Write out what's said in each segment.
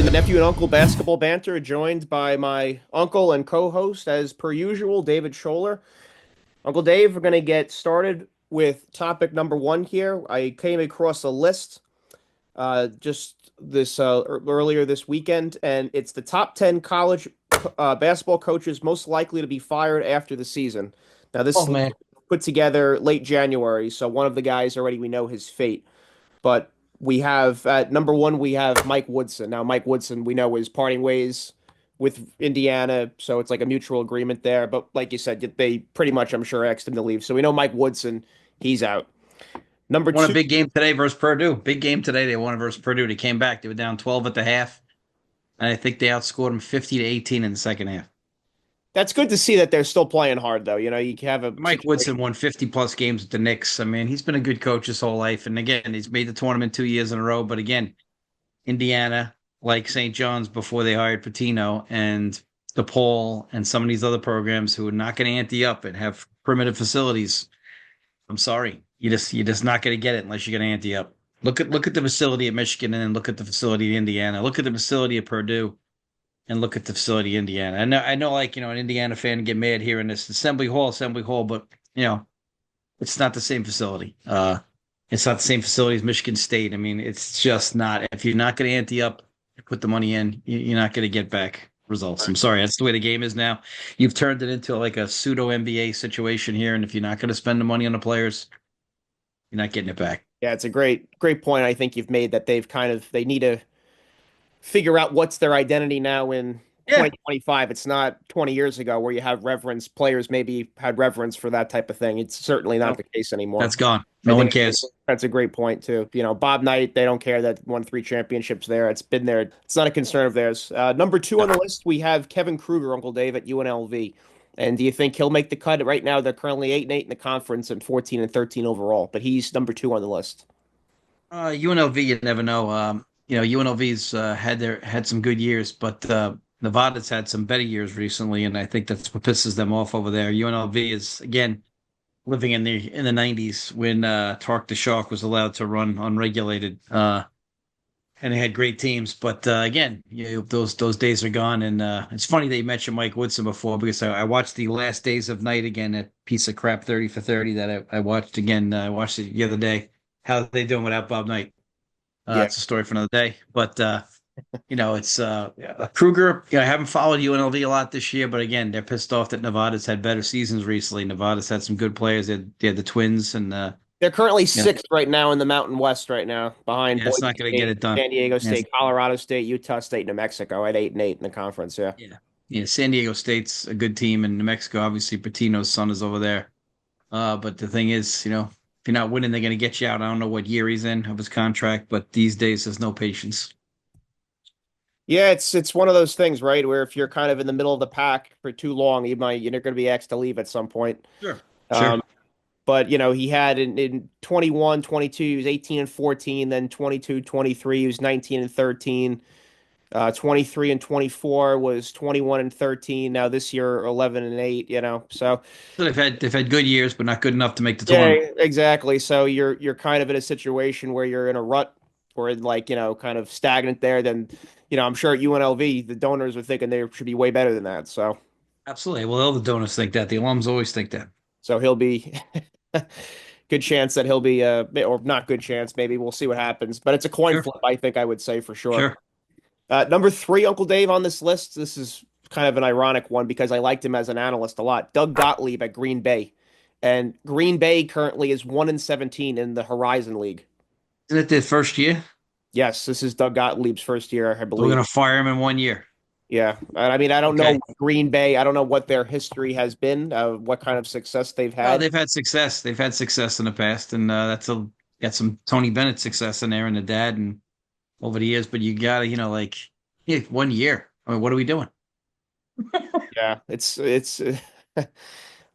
the Nephew and Uncle Basketball Banter, joined by my uncle and co-host, as per usual, David Scholler. Uncle Dave, we're going to get started with topic number one here. I came across a list just this earlier this weekend, and it's the top 10 college basketball coaches most likely to be fired after the season. Now, this Oh list man, was put together late January, so one of the guys already we know his fate. But we have at number one, we have Mike Woodson. Now, Mike Woodson, we know is parting ways with Indiana, so it's like a mutual agreement there. But like you said, they pretty much, I'm sure, asked him to leave. So we know Mike Woodson, he's out. Number won a two, big game today versus Purdue. Big game today. They won versus Purdue. They came back. They were down 12 at the half, and I think they outscored them 50 to 18 in the second half. that's good to see that they're still playing hard, though. You know, you have a Mike Woodson situation. won 50 plus games with the Knicks. I mean, he's been a good coach his whole life. And again, he's made the tournament 2 years in a row. But again, Indiana, like St. John's before they hired Patino and DePaul and some of these other programs who are not going to ante up and have primitive facilities. I'm sorry. You're just not going to get it unless you're going to ante up. Look at the facility at Michigan and then look at the facility at Indiana. Look at the facility at Purdue and look at the facility at Indiana. I know like, an Indiana fan get mad here in this Assembly Hall, but it's not the same facility. It's not the same facility as Michigan State. I mean, it's just not. If you're not going to ante up, put the money in, you're not going to get back results. I'm sorry. That's the way the game is now. You've turned it into like a pseudo NBA situation here. And if you're not going to spend the money on the players, you're not getting it back. Yeah, it's a great point. I think you've made that they need to figure out what's their identity now in Yeah. 2025. It's not 20 years ago where you have reverence. Players maybe had reverence for that type of thing. It's certainly not No, the case anymore. that's gone. I No one think cares. that's a great point too. You know, Bob Knight, they don't care that won three championships there. It's been there. It's not a concern of theirs. Number two on the list, we have Kevin Kruger, Uncle Dave at UNLV. And do you think he'll make the cut? Right now, they're currently 8-8 in the conference and 14-13 overall, but he's number two on the list. UNLV, you never know. UNLV's had some good years, but Nevada's had some better years recently, and I think that's what pisses them off over there. UNLV is again living in the 90s when Tark the Shark was allowed to run unregulated, and they had great teams. But again, those days are gone, and it's funny that you mentioned Mike Woodson before because I watched the last days of night again, that piece of crap 30 for 30 that I watched again. I watched it the other day. How are they doing without Bob Knight? Yeah. It's a story for another day. But it's Kruger. I haven't followed UNLV a lot this year, but again, they're pissed off that Nevada's had better seasons recently. Nevada's had some good players. They had the Twins, and They're currently you know, sixth right now in the Mountain West right now, behind yeah, it's Boise not going to get State, it done. San Diego Yeah, State, Colorado State, Utah State, New Mexico at 8-8 in the conference. Yeah. yeah, yeah. San Diego State's a good team, and New Mexico, obviously, Patino's son is over there. But the thing is, if you're not winning, they're going to get you out. I don't know what year he's in of his contract, but these days there's no patience. Yeah, it's one of those things, right? Where if you're kind of in the middle of the pack for too long, you're going to be asked to leave at some point. Sure. Sure. Um, but he had in 21, 22, he was 18 and 14, then 22, 23, he was 19 and 13. 23 and 24 was 21 and 13. Now this year 11 and 8, So So they've had good years, but not good enough to make the yeah, tournament. exactly. So you're kind of in a situation where you're in a rut or like, kind of stagnant there. Then, I'm sure at UNLV, the donors are thinking they should be way better than that. Absolutely. Well, all the donors think that. The alums always think that. So he'll be good chance that he'll be or not good chance, maybe we'll see what happens. But it's a coin Sure. flip, I think I would say for sure. Sure. Number three, Uncle Dave on this list. This is kind of an ironic one because I liked him as an analyst a lot. Doug Gottlieb at Green Bay. And Green Bay currently is 1-17 in the Horizon League. Isn't it their first year? Yes, this is Doug Gottlieb's first year, I So we're believe. going to fire him in 1 year. Yeah. And I mean, I don't know Okay. Green Bay. I don't know what their history has been, what kind of success they've Oh, had. they've had success. They've had success in the past, and got some Tony Bennett success in there and the dad and over the years. But you got to, yeah, 1 year. I mean, what are we doing? Yeah, it's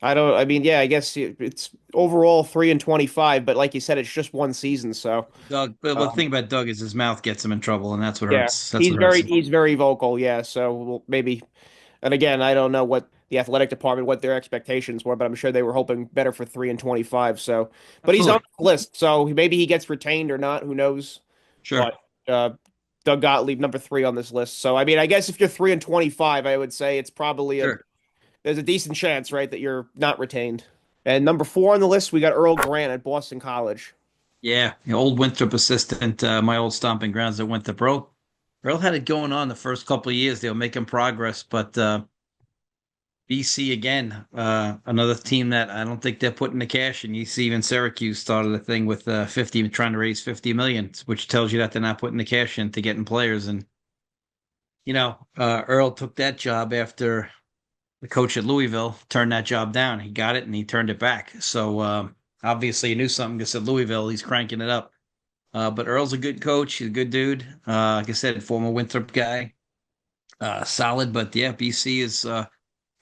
I mean, yeah, I guess it's overall 3-25, but like you said, it's just one season, so Doug, but the um, thing about Doug is his mouth gets him in trouble, and that's what yeah, hurts. That's what hurts him. he's very vocal, yeah. So maybe, and again, I don't know what the athletic department, what their expectations were, but I'm sure they were hoping better for 3-25. So, but he's on Absolutely. the list, so maybe he gets retained or not, who knows? Sure. But uh, Doug Gottlieb, number three on this list. So I mean, I guess if you're 3-25, I would say it's probably a Sure. there's a decent chance, right, that you're not retained. And number four on the list, we got Earl Grant at Boston College. Yeah, the old Winthrop assistant, my old stomping grounds at Winthrop. Earl had it going on the first couple of years. They were making progress, but BC again, another team that I don't think they're putting the cash in. You see, even Syracuse started a thing with 50, trying to raise 50 million, which tells you that they're not putting the cash into getting players. And Earl took that job after the coach at Louisville turned that job down. He got it and he turned it back. So obviously he knew something because at Louisville he's cranking it up. But Earl's a good coach. He's a good dude. Like I said, former Winthrop guy. Solid. But yeah, BC is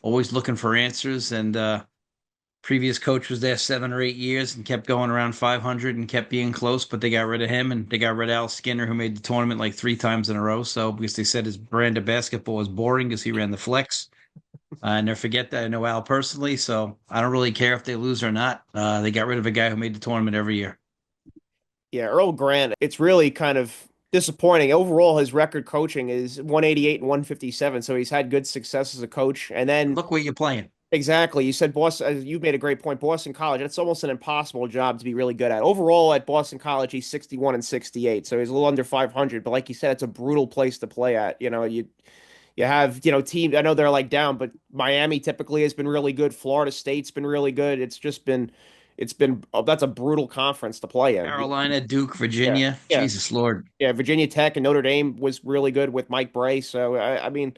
always looking for answers. And previous coach was there 7 or 8 years and kept going around 500 and kept being close. But they got rid of him and they got rid of Al Skinner, who made the tournament like 3 times in a row. So because they said his brand of basketball was boring because he ran the flex. I never forget that. I know Al personally, so I don't really care if they lose or not. They got rid of a guy who made the tournament every year. Yeah, Earl Grant, it's really kind of disappointing. Overall, his record coaching is 188 and 157, so he's had good success as a coach. And then Look where you're playing. exactly, you said Boston, you made a great point. Boston College, that's almost an impossible job to be really good at. Overall, at Boston College, he's 61 and 68, so he's a little under 500. But like you said, it's a brutal place to play at. You have, team. I know they're like down, but Miami typically has been really good. Florida State's been really good. That's a brutal conference to play in. Carolina, Duke, Yeah, Virginia. yeah, Jesus Lord. yeah. Virginia Tech and Notre Dame was really good with Mike Bray. So I mean,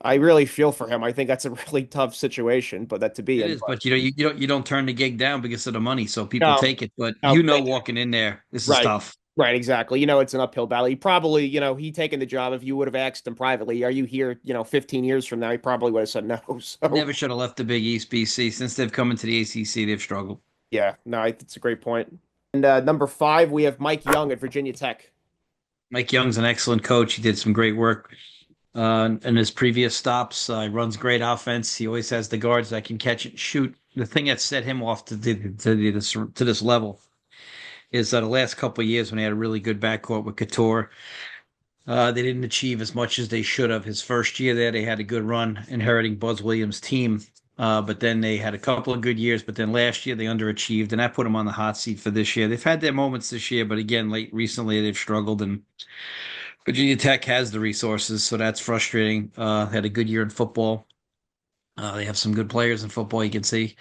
I really feel for him. I think that's a really tough situation, but that to be It in. is, But but you don't turn the gig down because of the money, so people no, take it. But no, walking in there, this is right, tough. right, exactly. It's an uphill battle. He probably, he taken the job. If you would have asked him privately, are you here, 15 years from now, he probably would have said no. So Never should have left the Big East, BC. Since they've come into the ACC, they've struggled. yeah, no, it's a great point. And number five, we have Mike Young at Virginia Tech. Mike Young's an excellent coach. He did some great work in his previous stops. He runs great offense. He always has the guards that can catch and shoot. The thing that set him off to this level is the last couple of years when he had a really good backcourt with Couture. They didn't achieve as much as they should have. His first year there, they had a good run inheriting Buzz Williams' team. But then they had a couple of good years. But then last year they underachieved, and that put them on the hot seat for this year. They've had their moments this year, but again, late recently they've struggled. And Virginia Tech has the resources, so that's frustrating. Had a good year in football. They have some good players in football. You can see.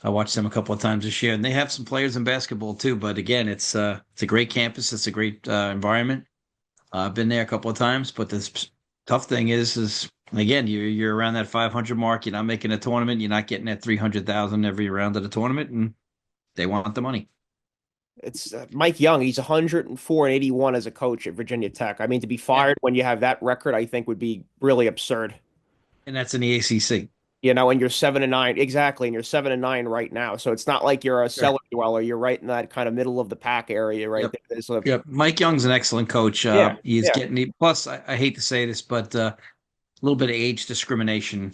I watched them a couple of times this year, and they have some players in basketball too. But again, it's a great campus. It's a great environment. I've been there a couple of times, but the tough thing is again, you're around that 500 mark. You're not making a tournament. You're not getting that 300,000 every round of the tournament, and they want the money. It's Mike Young. He's 104 and 81 as a coach at Virginia Tech. I mean, to be Yeah, fired when you have that record, I think would be really absurd. and that's in the ACC. And you're 7-9, exactly, and you're 7-9 right now. So it's not like you're a Sure. cellar dweller. You're right in that kind of middle of the pack area right Yep. there. So Yep. Mike Young's an excellent coach. yeah, He's yeah. getting plus. I hate to say this, but a little bit of age discrimination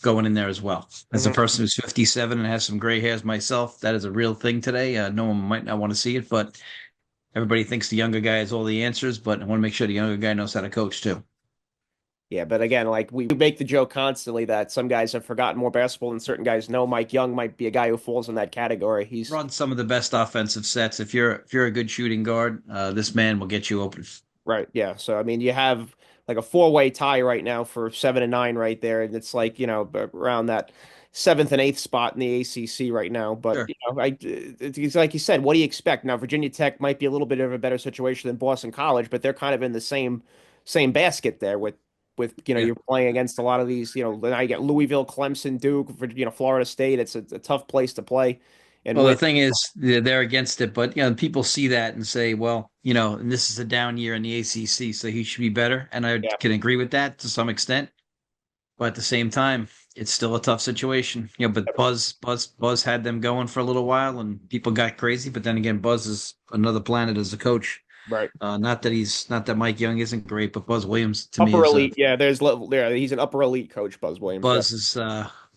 going in there as well. As a Mhm. person who's 57 and has some gray hairs myself, that is a real thing today. No one might not want to see it, but everybody thinks the younger guy has all the answers. But I want to make sure the younger guy knows how to coach too. Yeah, but again, like we make the joke constantly that some guys have forgotten more basketball than certain guys know. Mike Young might be a guy who falls in that category. He's Run some of the best offensive sets. If you're a good shooting guard, this man will get you open. right, yeah. So I mean, you have like a four-way tie right now for 7-9 right there, and it's like around that seventh and eighth spot in the ACC right now. But Sure. it's like you said, what do you expect? Now Virginia Tech might be a little bit of a better situation than Boston College, but they're kind of in the same basket there with Yeah. you're playing against a lot of these. Now you get Louisville, Clemson, Duke, Florida State. It's a tough place to play and Well, the win. thing is, they're against it, but people see that and say, well, and this is a down year in the ACC, so he should be better. And I Yeah, can agree with that to some extent. But at the same time, it's still a tough situation. But Buzz had them going for a little while, and people got crazy. But then again, Buzz is another planet as a coach. right. Not that Mike Young isn't great, but Buzz Williams to me Upper is a elite. Yeah, there's level there. He's an upper elite coach, Buzz Williams. Yeah. Buzz is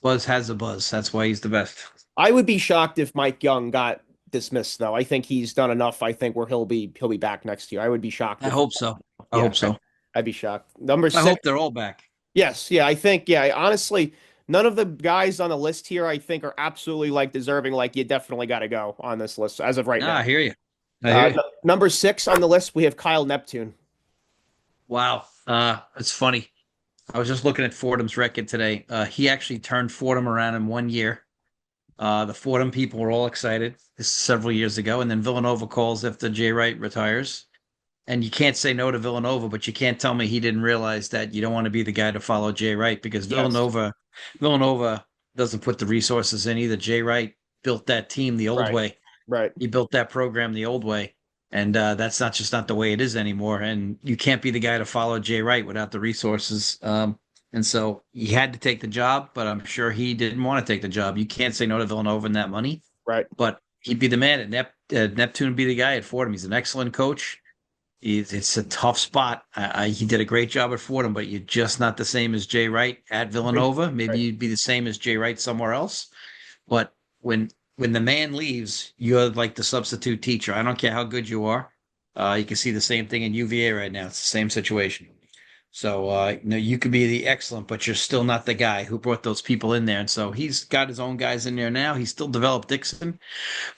Buzz has a buzz. That's why he's the best. I would be shocked if Mike Young got dismissed, though. I think he's done enough. I think where he'll be back next year. I would be shocked I if hope so. I Yeah, hope so. I'd be shocked. Number I six. hope they're all back. Yes, yeah, I think, yeah, honestly, none of the guys on the list here, I think, are absolutely like deserving. Like, you definitely got to go on this list as of right No, now. I hear you. I hear you. Number six on the list, we have Kyle Neptune. Wow. It's funny. I was just looking at Fordham's record today. He actually turned Fordham around in 1 year. The Fordham people were all excited. This is several years ago, and then Villanova calls after Jay Wright retires. And you can't say no to Villanova, but you can't tell me he didn't realize that you don't want to be the guy to follow Jay Wright because Yes, Villanova doesn't put the resources in either. Jay Wright built that team the old right, way. right, He built that program the old way, and that's not the way it is anymore. And you can't be the guy to follow Jay Wright without the resources. And so he had to take the job, but I'm sure he didn't want to take the job. You can't say no to Villanova and that money, right, but he'd be the man at Neptune. Would be the guy at Fordham. He's an excellent coach. It's a tough spot. He did a great job at Fordham, but you're just not the same as Jay Wright at Villanova. Maybe right, you'd be the same as Jay Wright somewhere else. But when the man leaves, you're like the substitute teacher. I don't care how good you are. You can see the same thing in UVA right now. It's the same situation. So you could be the excellent, but you're still not the guy who brought those people in there. And so he's got his own guys in there now. He's still developed Dixon,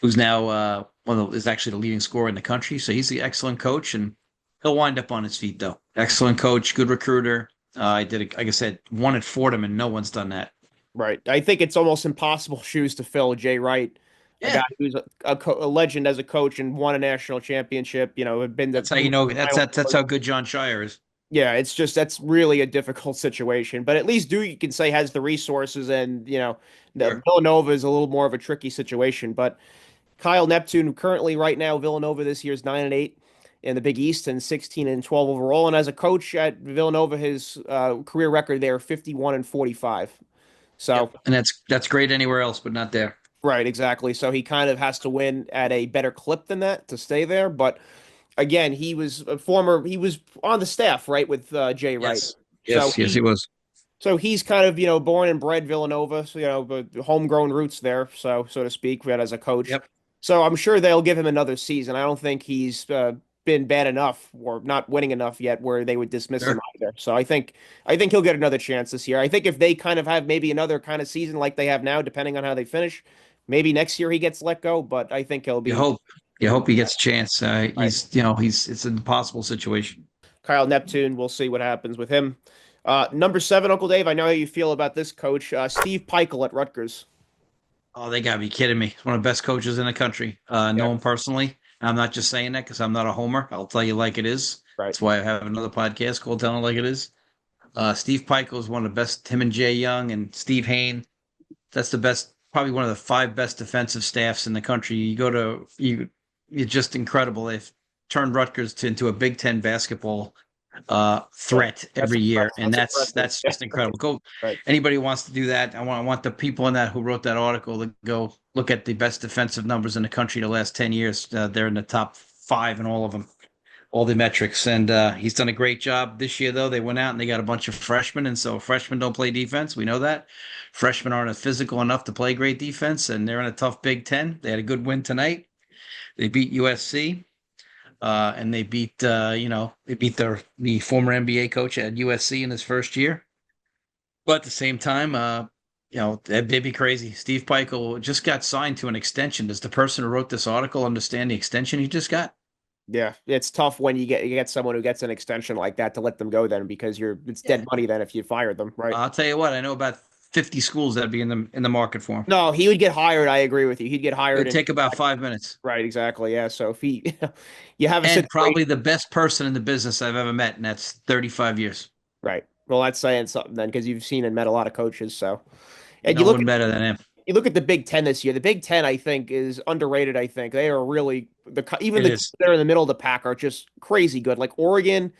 who's now is actually the leading scorer in the country. So he's the excellent coach, and he'll wind up on his feet though. Excellent coach, good recruiter. I did, like I said, one at Fordham, and no one's done that. right. I think it's almost impossible shoes to fill. Jay Wright, a Yeah, guy who's a legend as a coach and won a national championship. Had been that's how you to know. That's how good John Shire is. yeah, it's just that's really a difficult situation. But at least Duke, you can say, has the resources, and the Sure. Villanova is a little more of a tricky situation. But Kyle Neptune, currently right now, Villanova this year is 9-8 in the Big East and 16-12 overall. And as a coach at Villanova, his career record there 51-45. So Yep, and that's great anywhere else, but not there. right, exactly. So he kind of has to win at a better clip than that to stay there. But again, he was on the staff, right, with Jay Wright. Yes, So yes, he was. he's kind of, born and bred Villanova, so, but homegrown roots there, so to speak, as a coach. Yep, So I'm sure they'll give him another season. I don't think he's been bad enough or not winning enough yet where they would dismiss him sure. either. So I think he'll get another chance this year. I think if they kind of have maybe another kind of season like they have now, depending on how they finish, maybe next year he gets let go. But I think he'll You be hope, you hope he gets a chance. right. It's an impossible situation. Kyle Neptune. We'll see what happens with him. Number seven, Uncle Dave. I know how you feel about this coach, Steve Peichel at Rutgers. Oh, they gotta be kidding me. He's one of the best coaches in the country. Yeah, Know him personally. I'm not just saying that because I'm not a homer. I'll tell you like it is. right. That's why I have another podcast called Telling It Like It Is. Steve Peichel is one of the best. Him and Jay Young and Steve Hain. That's the best, probably one of the five best defensive staffs in the country. You're just incredible. They've turned Rutgers into a Big Ten basketball threat That's every year, impressive. and That's that's impressive. that's Yeah, just incredible. Go, right. anybody who wants to do that. I want the people in that who wrote that article to go look at the best defensive numbers in the country the last 10 years. They're in the top five in all of them, all the metrics, and he's done a great job this year. Though they went out and they got a bunch of freshmen, and so freshmen don't play defense. We know that freshmen aren't physical enough to play great defense, and they're in a tough Big Ten. They had a good win tonight. They beat USC. And they beat the former NBA coach at USC in his first year. But at the same time, they'd be crazy. Steve Peichel just got signed to an extension. Does the person who wrote this article understand the extension he just got? Yeah, it's tough when you get someone who gets an extension like that to let them go then because it's Yeah. dead money then if you fire them, right? I'll tell you what, I know about 50 schools that'd be in the market for him. No, he would get hired. I agree with you. He'd get hired It'd and take about 5 minutes. right, exactly. Yeah. So if he, you have a And situation, probably the best person in the business I've ever met, and that's 35 years. right? Well, that's saying something then because you've seen and met a lot of coaches. So, and No one better than him. you look at the Big Ten this year. The Big Ten, I think, is underrated. I think they are really even It the teams is. that are in the middle of the pack are just crazy good. Like Oregon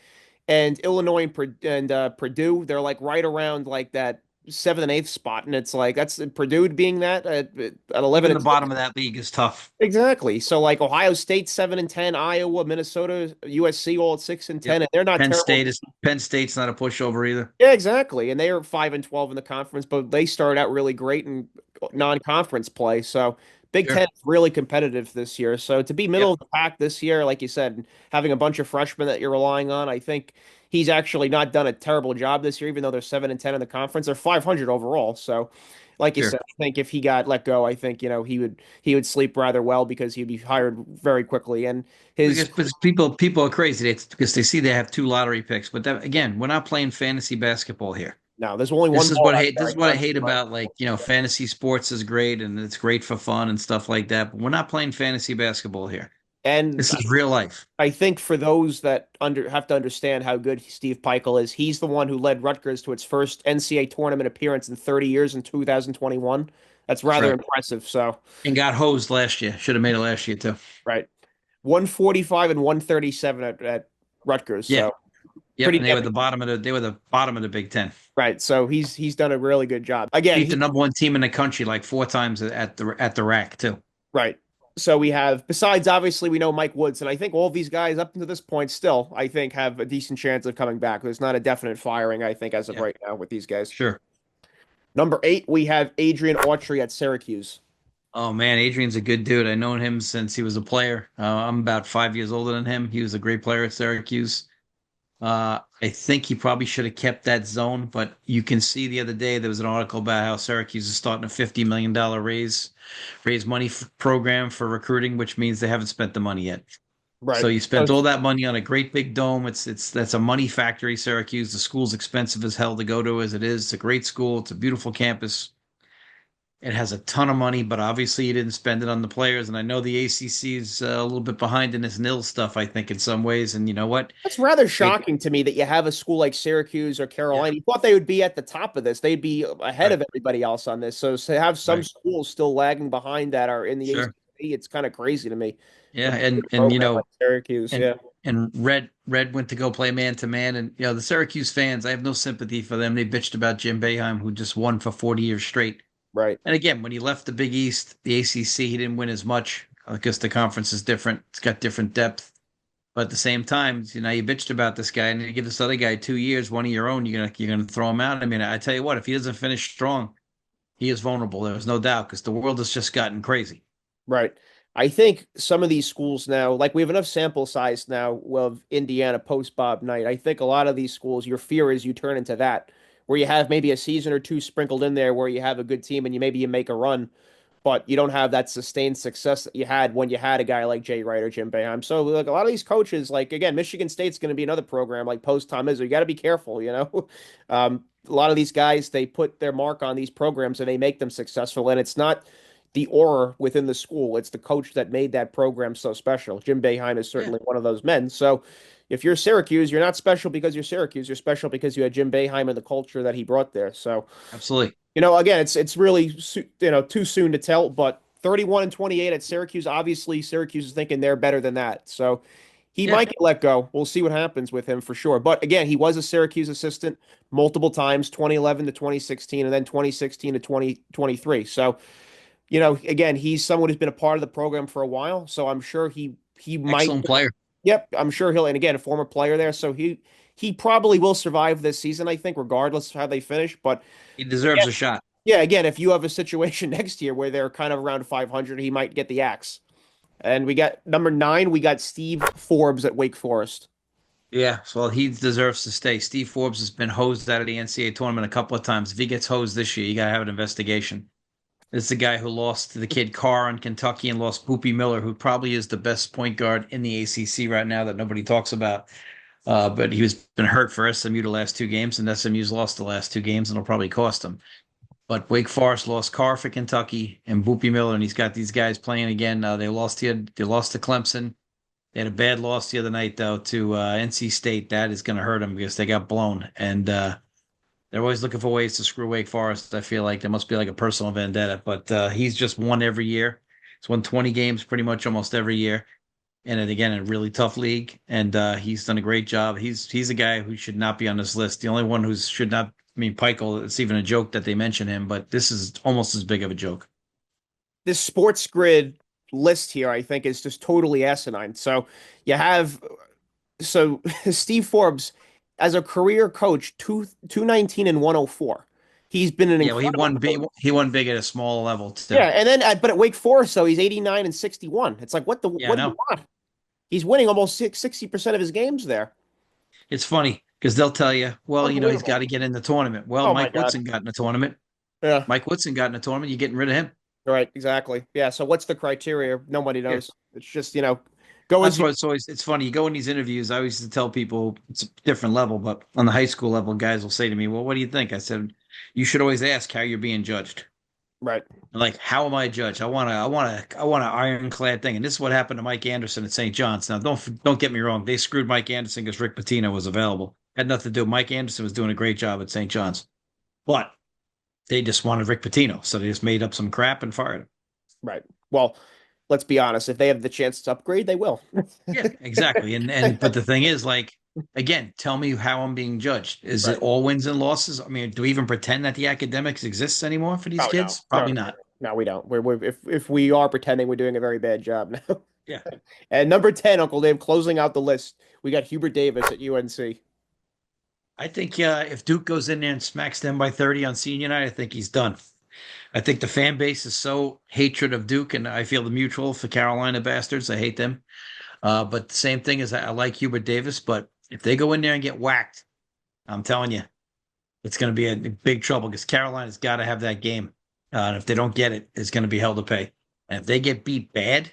and Illinois and Purdue, they're like right around like that seventh and eighth spot, and it's like that's Purdue being that at 11 Even and the bottom of that league is tough. exactly. So like Ohio State 7-10, Iowa, Minnesota, USC all at 6-10, Yep. and they're not terrible. Penn State's not a pushover either. Yeah, exactly. And they are 5-12 in the conference, but they started out really great in non-conference play. So Big Ten Sure. is really competitive this year. So to be middle Yep. of the pack this year, like you said, having a bunch of freshmen that you're relying on, I think he's actually not done a terrible job this year, even though they're 7-10 in the conference. They're 500 overall. So, like you said, Sure. I think if he got let go, I think he would sleep rather well because he'd be hired very quickly. And his Because people are crazy. It's because they see they have two lottery picks. But that, again, we're not playing fantasy basketball here. no, there's only one ball out This there. is I what I can't. hate about, like, fantasy sports is great and it's great for fun and stuff like that. But we're not playing fantasy basketball here. And This is real life. I think for those that have to understand how good Steve Peichel is, he's the one who led Rutgers to its first NCAA tournament appearance in 30 years in 2021. That's That's rather right. impressive. So, And got hosed last year. Should have made it last year too. right, 145 and 137 at Rutgers. Yeah. So Yep. pretty And damn they were the bottom of the Big Ten. right. So he's done a really good job. Again, Beat the number one team in the country like four times at the rack too. right. So we have, besides obviously we know Mike Woods, and I think all of these guys up to this point still, I think have a decent chance of coming back. There's not a definite firing, I think, as of Yeah. right now with these guys. Sure. Number 8, we have Adrian Autry at Syracuse. Oh man, Adrian's a good dude. I've known him since he was a player. I'm about 5 years older than him. He was a great player at Syracuse. I think he probably should have kept that zone, but you can see the other day there was an article about how Syracuse is starting a $50 million raise money program for recruiting, which means they haven't spent the money yet. So Right. you spent all that money on a great big dome. It's that's a money factory, Syracuse. The school's expensive as hell to go to as it is. It's a great school. It's a beautiful campus. It has a ton of money, but obviously you didn't spend it on the players. And I know the ACC is a little bit behind in this nil stuff, I think, in some ways. And you know what? That's rather They, shocking to me that you have a school like Syracuse or yeah, Carolina. You thought they would be at the top of this. They'd be ahead right, of everybody else on this. So to have some right, schools still lagging behind that are in the sure, ACC, it's kind of crazy to me yeah, with a good and program like Syracuse. and Yeah, Red went to go play man to man, and the Syracuse fans, I have no sympathy for them. They bitched about Jim Boeheim, who just won for 40 years straight. right, And again, when he left the Big East, the ACC, he didn't win as much because the conference is different. It's got different depth. But at the same time, you bitched about this guy, and you give this other guy 2 years, one of your own. You're gonna throw him out. I mean, I tell you what, if he doesn't finish strong, he is vulnerable. There's no doubt because the world has just gotten crazy. right. I think some of these schools now, like we have enough sample size now of Indiana post Bob Knight. I think a lot of these schools, your fear is you turn into that, where you have maybe a season or two sprinkled in there where you have a good team and you make a run, but you don't have that sustained success that you had when you had a guy like Jay Wright or Jim Boeheim. So like a lot of these coaches, like again, Michigan State's going to be another program like post Tom Izzo. You got to be careful. A lot of these guys they put their mark on these programs and they make them successful, and it's not the aura within the school; it's the coach that made that program so special. Jim Boeheim is Yeah, certainly one of those men. So. If you're Syracuse, you're not special because you're Syracuse. You're special because you had Jim Boeheim and the culture that he brought there. So, absolutely. again, it's really too soon to tell, but 31 and 28 at Syracuse, obviously Syracuse is thinking they're better than that. So he Yeah, might get let go. We'll see what happens with him for sure. But again, he was a Syracuse assistant multiple times, 2011 to 2016 and then 2016 to 2023. So, again, he's someone who's been a part of the program for a while, so I'm sure he might. excellent player. Yep, I'm sure he'll, and again, a former player there, so he probably will survive this season, I think, regardless of how they finish, but He deserves a shot. yeah, again, if you have a situation next year where they're kind of around 500, he might get the axe. And we got number 9, we got Steve Forbes at Wake Forest. Yeah, well, he deserves to stay. Steve Forbes has been hosed out of the NCAA tournament a couple of times. If he gets hosed this year, you got to have an investigation. It's the guy who lost to the kid Carr in Kentucky and lost Poopy Miller, who probably is the best point guard in the ACC right now that nobody talks about. But he was been hurt for SMU the last 2 games, and SMU's lost the last 2 games, and it'll probably cost him. But Wake Forest lost Carr for Kentucky and Boopy Miller, and he's got these guys playing again. They lost here. They lost to Clemson. They had a bad loss the other night though to NC State. That is going to hurt them because they got blown, and they're always looking for ways to screw Wake Forest. I feel like there must be like a personal vendetta, but he's just won every year. He's won 20 games pretty much almost every year, and then again, a really tough league, and he's done a great job. He's a guy who should not be on this list. The only one who should not. I mean, Peichel. It's even a joke that they mention him, but this is almost as big of a joke. This sports grid list here, I think, is just totally asinine. So you have Steve Forbes as a career coach, 219 and 104. he's been an Yeah, well, incredible coach. He won big at a small level too. Yeah, and then but at Wake Forest, though, he's 89 and 61. It's like Yeah, I what do you know. want? He's winning almost 60% of his games there. It's funny because they'll tell you, well, he's got Unbelievable. to get in the tournament. Well, Oh my Mike God. Woodson got in the tournament. Yeah. Mike Woodson got in the tournament. You're getting rid of him. Right, exactly. Yeah, so what's the criteria? Nobody Yeah. knows. It's just, go as That's you why it's funny. You go in these interviews. I always used to tell people it's a different level, but on the high school level, guys will say to me, "Well, what do you think?" I said, "You should always ask how you're being judged. right. Like, how am I judged? I want an ironclad thing." And this is what happened to Mike Anderson at St. John's. Now, don't get me wrong. They screwed Mike Anderson because Rick Pitino was available. Had nothing to do. Mike Anderson was doing a great job at St. John's, but they just wanted Rick Pitino, so they just made up some crap and fired him. Right. Well, let's be honest. If they have the chance to upgrade, they will. Yeah, exactly. And but the thing is, like, again, tell me how I'm being judged. Is it Right. all wins and losses? I mean, do we even pretend that the academics exists anymore for these Oh no. kids? No, Probably no, not. no, we don't. If we are pretending, we're doing a very bad job now. Yeah. And number 10, Uncle Dave, closing out the list, we got Hubert Davis at UNC. I think if Duke goes in there and smacks them by 30 on senior night, I think he's done. I think the fan base is so hatred of Duke, and I feel the mutual for Carolina bastards. I hate them. But the same thing is I like Hubert Davis, but if they go in there and get whacked, I'm telling you, it's going to be a big trouble because Carolina's got to have that game. And if they don't get it, it's going to be hell to pay. And if they get beat bad,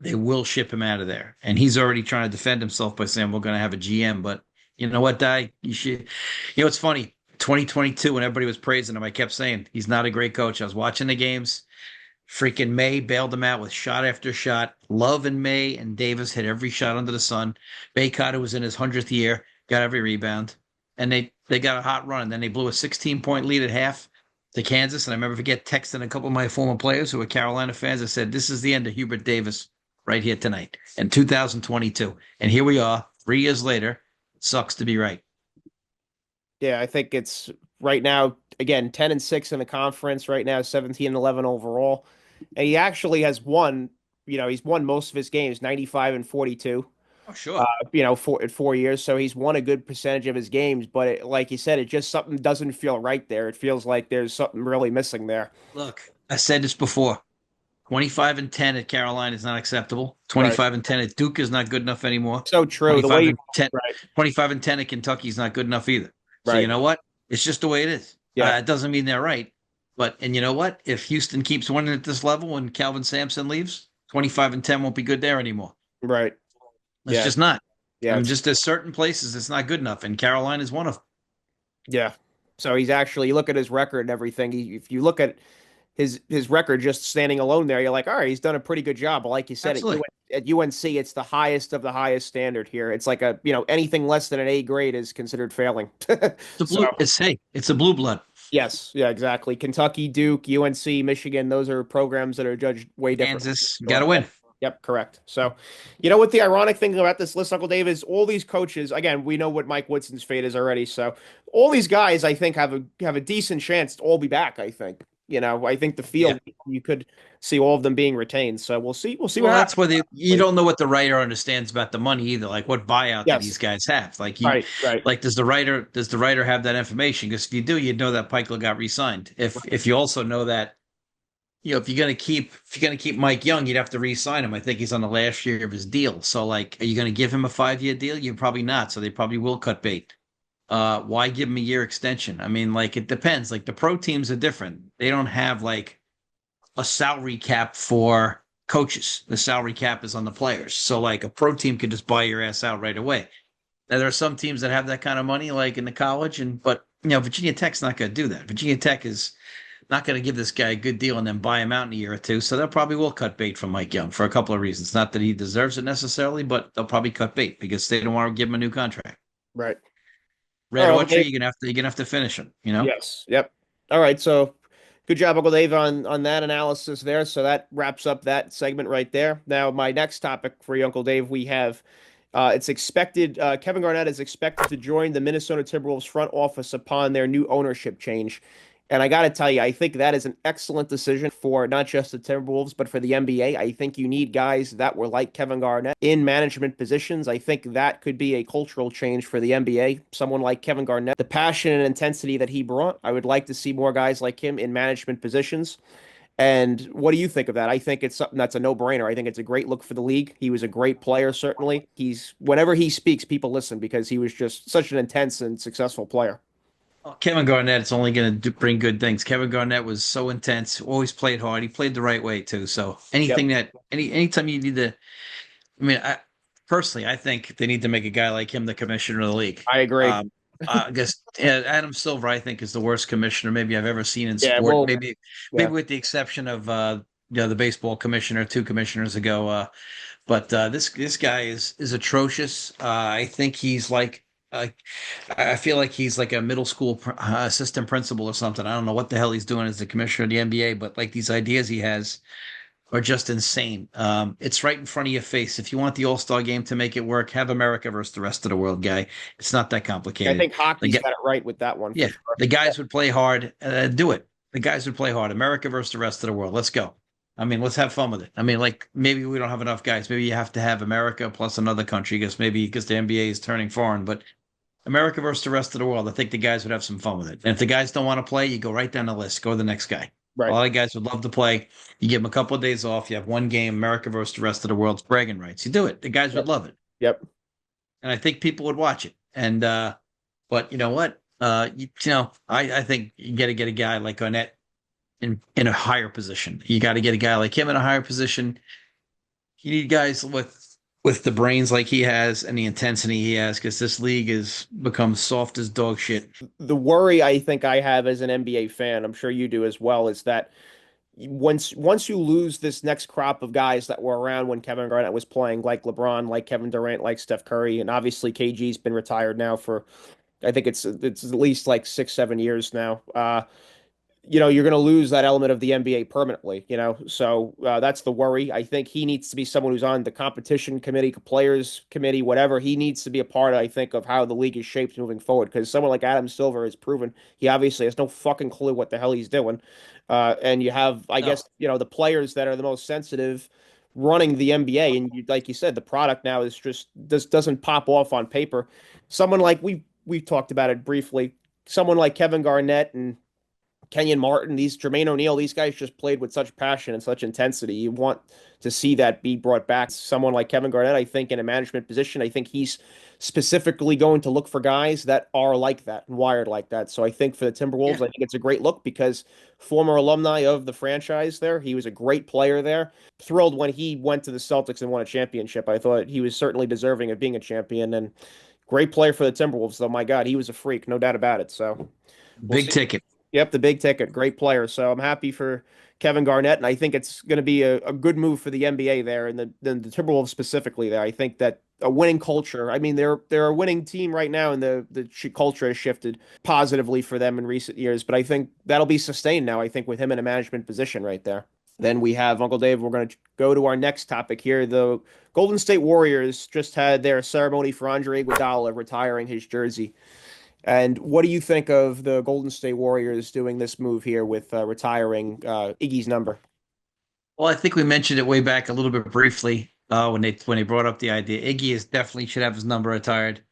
they will ship him out of there. And he's already trying to defend himself by saying we're going to have a GM. But you know what, Di? You should. It's funny. 2022, when everybody was praising him, I kept saying he's not a great coach. I was watching the games. Freaking May bailed him out with shot after shot. Love and May and Davis hit every shot under the sun. Baycott was in his 100th year, got every rebound, and they got a hot run. And then they blew a 16-point lead at half to Kansas. And I remember texting a couple of my former players who were Carolina fans. I said, "This is the end of Hubert Davis right here tonight in 2022." And here we are, 3 years later. It sucks to be right. Yeah, I think it's right now, again, 10 and 6 in the conference, right now, 17 and 11 overall. And he actually has won, he's won most of his games, 95 and 42. Oh, sure. In 4 years. So he's won a good percentage of his games, but like you said, it just something doesn't feel right there. It feels like there's something really missing there. Look, I said this before. 25 and 10 at Carolina is not acceptable. Right. 25 and 10 at Duke is not good enough anymore. So true. The way 25 you, and 10, right, 25 and 10 at Kentucky is not good enough either. So you right. know what? It's just the way it is. Yeah, It doesn't mean they're right. And you know what? If Houston keeps winning at this level and Calvin Sampson leaves, 25 and 10 won't be good there anymore. right. It's Yeah, just not. I yeah, mean, just there's certain places it's not good enough, and Carolina is one of them. yeah. So he's actually, you look at his record and everything. If you look at his record just standing alone there, you're like, all right, he's done a pretty good job. But like you said, Absolutely. At UNC, it's the highest of the highest standard here. It's like anything less than an A grade is considered failing. So It's a blue blood. yes, yeah, exactly. Kentucky, Duke, UNC, Michigan, those are programs that are judged way differently. Kansas, got to Sure. win. Yep, correct. So, you know what the ironic thing about this list, Uncle Dave, is all these coaches, again, we know what Mike Woodson's fate is already. So all these guys, I think, have a decent chance to all be back, I think. I think the Yeah. field you could see all of them being retained. So we'll see. We'll see what Well, that's happens. where you don't know what the writer understands about the money either. Like, what buyout do Yes. these guys have? Right, right, Does the writer have that information? Because if you do, you'd know that Peichel got re-signed. If you also know that, if you're gonna keep Mike Young, you'd have to re-sign him. I think he's on the last year of his deal. So, like, are you gonna give him a 5-year deal? You're probably not. So they probably will cut bait. Why give him a year extension? I mean, like, it depends. Like, the pro teams are different. They don't have like a salary cap for coaches. The salary cap is on the players. So like a pro team could just buy your ass out right away. Now there are some teams that have that kind of money, like in the college, but Virginia Tech's not going to do that. Virginia Tech is not going to give this guy a good deal and then buy him out in a year or two. So they'll probably will cut bait from Mike Young for a couple of reasons. Not that he deserves it necessarily, but they'll probably cut bait because they don't want to give him a new contract. right. All Red right, Orchard, Dave. you're gonna have to finish him. Yes. Yep. All right. So good job, Uncle Dave, on that analysis there. So that wraps up that segment right there. Now, my next topic for you, Uncle Dave, we have it's expected Kevin Garnett is expected to join the Minnesota Timberwolves front office upon their new ownership change. And I got to tell you, I think that is an excellent decision for not just the Timberwolves, but for the NBA. I think you need guys that were like Kevin Garnett in management positions. I think that could be a cultural change for the NBA. Someone like Kevin Garnett, the passion and intensity that he brought, I would like to see more guys like him in management positions. And what do you think of that? I think it's something that's a no-brainer. I think it's a great look for the league. He was a great player, certainly. He's whenever he speaks, people listen because he was just such an intense and successful player. Oh, Kevin Garnett, it's only going to bring good things. Kevin Garnett was so intense, always played hard. He played the right way too. So Yep, anytime you need to, I mean, personally, I think they need to make a guy like him the commissioner of the league. I agree. Um, I guess Adam Silver, I think, is the worst commissioner maybe I've ever seen in Yeah, sport. well, Maybe yeah, with the exception of the baseball commissioner two commissioners ago. But this guy is atrocious. I think he's like uh, I feel like he's like a middle school assistant principal or something. I don't know what the hell he's doing as the commissioner of the NBA, but like these ideas he has are just insane. It's right in front of your face. If you want the All-Star game to make it work, have America versus the rest of the world, guy. It's not that I complicated. think The, hockey's got it right with that one for yeah, sure. the guys would play hard. Do it. The guys would play hard. America versus the rest of the world. Let's go. I mean, let's have fun with it. I mean, like maybe we don't have enough guys. Maybe you have to have America plus another country because maybe because the NBA is turning foreign. But America versus the rest of the world, I think the guys would have some fun with it. And if the guys don't want to play, you go right down the list. Go to the next guy. A Right. lot of guys would love to play. You give them a couple of days off. You have one game, America versus the rest of the world's bragging rights. You do it. The guys would Yep. love it. Yep. And I think people would watch it. And but you know what? I think you got to get a guy like Garnett in a higher position. You got to get a guy like him in a higher position. You need guys with the brains like he has and the intensity he has, because this league has become soft as dog shit. The worry I think I have as an NBA fan, I'm sure you do as well, is that once you lose this next crop of guys that were around when Kevin Garnett was playing, like LeBron, like Kevin Durant, like Steph Curry, and obviously KG's been retired now for I think it's at least like 6, 7 years now. You're going to lose that element of the NBA permanently. So that's the worry. I think he needs to be someone who's on the competition committee, players committee, whatever. He needs to be a part, I think, of how the league is shaped moving forward. Because someone like Adam Silver has proven he obviously has no fucking clue what the hell he's doing. And you have, I No, guess, the players that are the most sensitive running the NBA, and like you said, the product now is just doesn't pop off on paper. Someone like we talked about it briefly. Someone like Kevin Garnett and Kenyon Martin, these Jermaine O'Neal, these guys just played with such passion and such intensity. You want to see that be brought back. Someone like Kevin Garnett, I think, in a management position, I think he's specifically going to look for guys that are like that and wired like that. So I think for the Timberwolves, yeah, I think it's a great look because former alumni of the franchise there, he was a great player there. Thrilled when he went to the Celtics and won a championship. I thought he was certainly deserving of being a champion and great player for the Timberwolves, though. My God, he was a freak, no doubt about it. So we'll big see. ticket. Yep, the big ticket, great player. So I'm happy for Kevin Garnett, and I think it's going to be a good move for the NBA there, and the Timberwolves specifically there. I think that a winning culture. I mean, they're a winning team right now, and the culture has shifted positively for them in recent years. But I think that'll be sustained now. I think with him in a management position right there. Then we have Uncle Dave. We're going to go to our next topic here. The Golden State Warriors just had their ceremony for Andre Iguodala retiring his jersey. And what do you think of the Golden State Warriors doing this move here with retiring Iggy's number? Well, I think we mentioned it way back a little bit briefly when they brought up the idea. Iggy is definitely should have his number retired.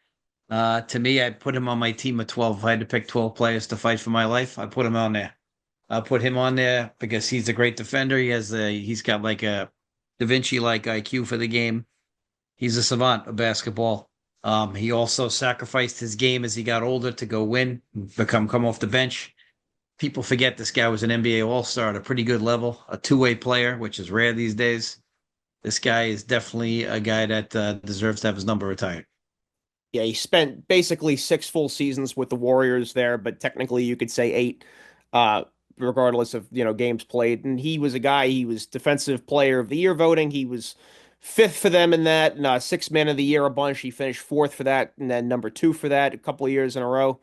To me, I'd put him on my team of 12. If I had to pick 12 players to fight for my life, I'd put him on there. I'll put him on there because he's a great defender. He's got like a Da Vinci like IQ for the game. He's a savant of basketball. He also sacrificed his game as he got older to go win, come off the bench. People forget this guy was an NBA All-Star at a pretty good level, a two-way player, which is rare these days. This guy is definitely a guy that deserves to have his number retired. Yeah, he spent basically 6 full seasons with the Warriors there, but technically you could say 8, uh, regardless of games played. And he was a guy. He was Defensive Player of the Year voting. He was fifth for them in that, and Sixth Man of the Year a bunch. He finished fourth for that, and then number 2 for that a couple of years in a row.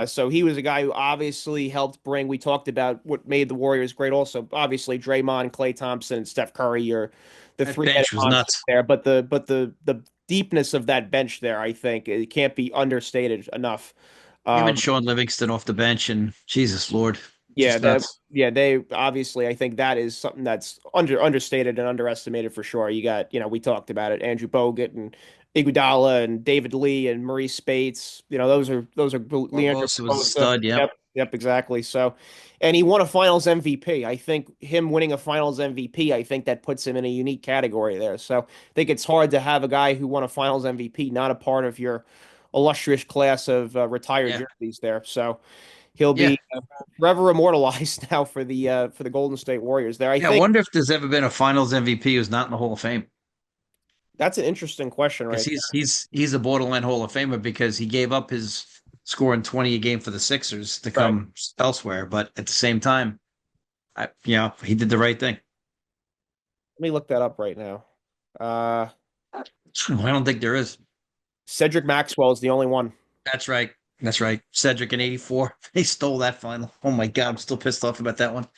So he was a guy who obviously helped bring. We talked about what made the Warriors great. Also, obviously Draymond, Klay Thompson, and Steph Curry are the That three-headed bench was monster nuts. there. But the deepness of that bench there, I think, it can't be understated enough. Even Sean Livingston off the bench, and Jesus Lord, Yeah, just nuts. they obviously, I think that is something that's understated and underestimated for sure. You got, we talked about it, Andrew Bogut and Iguodala and David Lee and Maurice Spates. Those are Leandro Barbosa was a Barbosa. stud. Yep. Yep, exactly. So, and he won a Finals MVP. I think him winning a Finals MVP, I think that puts him in a unique category there. So, I think it's hard to have a guy who won a Finals MVP not a part of your illustrious class of retired Yeah. jerseys there. So, he'll Yeah. be forever immortalized now for the Golden State Warriors there. I Yeah. I think wonder if there's ever been a Finals MVP who's not in the Hall of Fame. that's an interesting question Because right he's a borderline Hall of Famer because he gave up his scoring 20 a game for the Sixers to there. Right. come elsewhere, but at the same time, he did the right thing. Let me look that up right now. Uh, I don't think there is. Cedric Maxwell is the only one. That's right. That's right. Cedric in '84, they stole that final. Oh my God, I'm still pissed off about that one.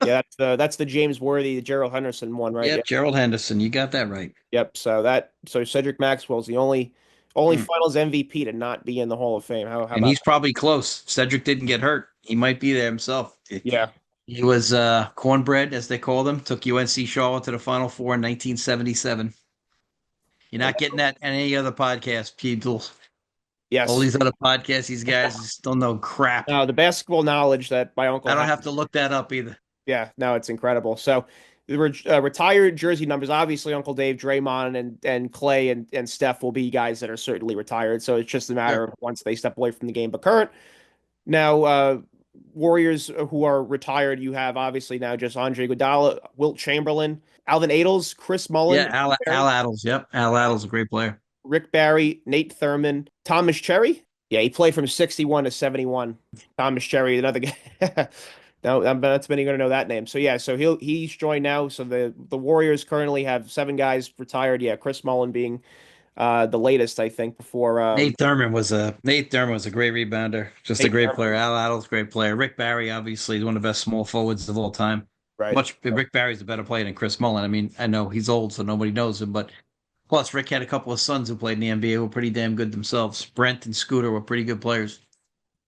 Yeah, that's the James Worthy, the Gerald Henderson one, right? Yeah. Yep, Gerald Henderson, you got that right. Yep. So Cedric Maxwell's the only Hmm. Finals MVP to not be in the Hall of Fame. How And about he's probably close. Cedric didn't get hurt. He might be there himself. that? Yeah. He was cornbread, as they called him. Took UNC Charlotte to the Final Four in 1977. You're not getting that in any other podcast, people. All Yes. these other podcasts, these guys just don't know crap. Now the basketball knowledge that my uncle I don't has. have to look that up either. Yeah, no, it's incredible. So the retired jersey numbers, obviously Uncle Dave, Draymond, and Clay and Steph will be guys that are certainly retired. So it's just a matter Sure. of once they step away from the game. But current now, Warriors who are retired, you have obviously now just Andre Iguodala, Wilt Chamberlain, Alvin Adels, Chris Yeah, Mullin, Al Attles. Yep, Al Attles, a great player. Rick Barry, Nate Thurman, Thomas Cherry. Yeah, he played from 61 to 71. Thomas Cherry, another guy. No, that's many going to know that name. So yeah, so he's joined now. So the Warriors currently have seven guys retired. Yeah, Chris Mullin being the latest, I think, before Nate Thurman was a great rebounder, just a Nate great Thurman. player. Al Attles, great player. Rick Barry, obviously, is one of the best small forwards of all time. Right. Rick Barry's a better player than Chris Mullin. I mean, I know he's old, so nobody knows him, but plus Rick had a couple of sons who played in the NBA who were pretty damn good themselves. Brent and Scooter were pretty good players.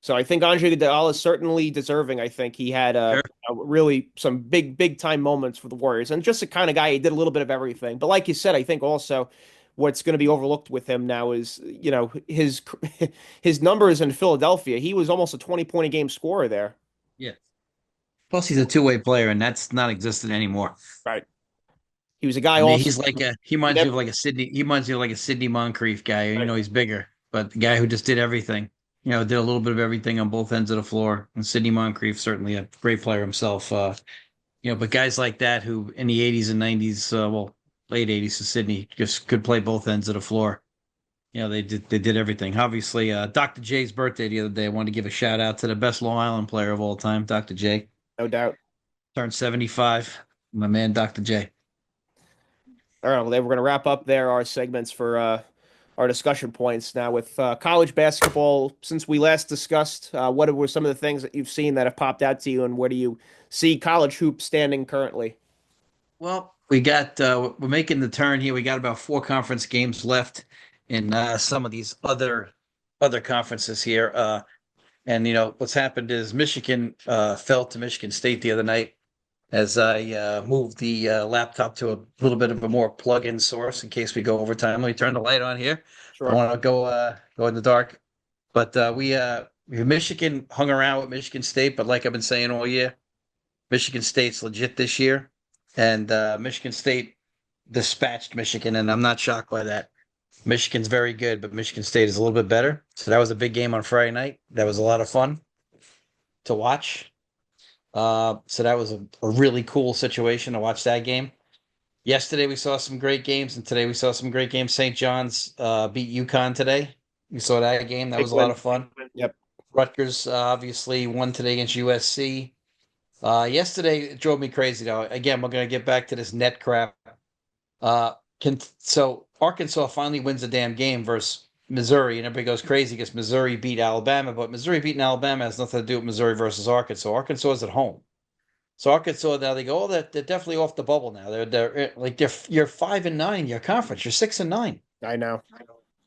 So I think Andre Iguodala is certainly deserving. I think he had Sure. really some big time moments for the Warriors, and just the kind of guy he did a little bit of everything. But like you said, I think also what's going to be overlooked with him now is his his numbers in Philadelphia. He was almost a 20 point a game scorer there. Yeah. Plus, he's a two-way player, and that's not existent anymore. Right. He was a guy I mean, also. he He reminds you never, of like a Sydney. He reminds you of like a Sidney Moncrief guy. right. He's bigger, but the guy who just did everything. Did a little bit of everything on both ends of the floor. And Sidney Moncrief certainly a great player himself. But guys like that who in the '80s and '90s, late '80s to Sydney, just could play both ends of the floor. They did everything. Obviously, Dr. J's birthday the other day. I wanted to give a shout out to the best Long Island player of all time, Dr. J. No doubt. Turned 75. My man, Dr. J. All right, well, then we're going to wrap up there our segments for our discussion points now with college basketball. Since we last discussed, what were some of the things that you've seen that have popped out to you, and where do you see college hoops standing currently? Well, we're making the turn here. We got about four conference games left in some of these other conferences here. And what's happened is Michigan fell to Michigan State the other night as I moved the laptop to a little bit of a more plug-in source in case we go overtime. Let me turn the light on here. I don't Sure. want to go in the dark. But Michigan hung around with Michigan State, but like I've been saying all year, Michigan State's legit this year, and Michigan State dispatched Michigan, and I'm not shocked by that. Michigan's very good, but Michigan State is a little bit better. So that was a big game on Friday night. That was a lot of fun to watch. So that was a really cool situation to watch that game. Yesterday we saw some great games, and today we saw some great games. St. John's beat UConn today. We saw that game. That Big was a lot win. of fun. Yep. Rutgers obviously won today against USC. Yesterday it drove me crazy though. Again, we're gonna get back to this net crap. So Arkansas finally wins the damn game versus Missouri, and everybody goes crazy because Missouri beat Alabama, but Missouri beating Alabama has nothing to do with Missouri versus Arkansas. Arkansas is at home. So Arkansas now they go, oh, they're definitely off the bubble now. You're 5-9 in your conference. You're 6-9. I know.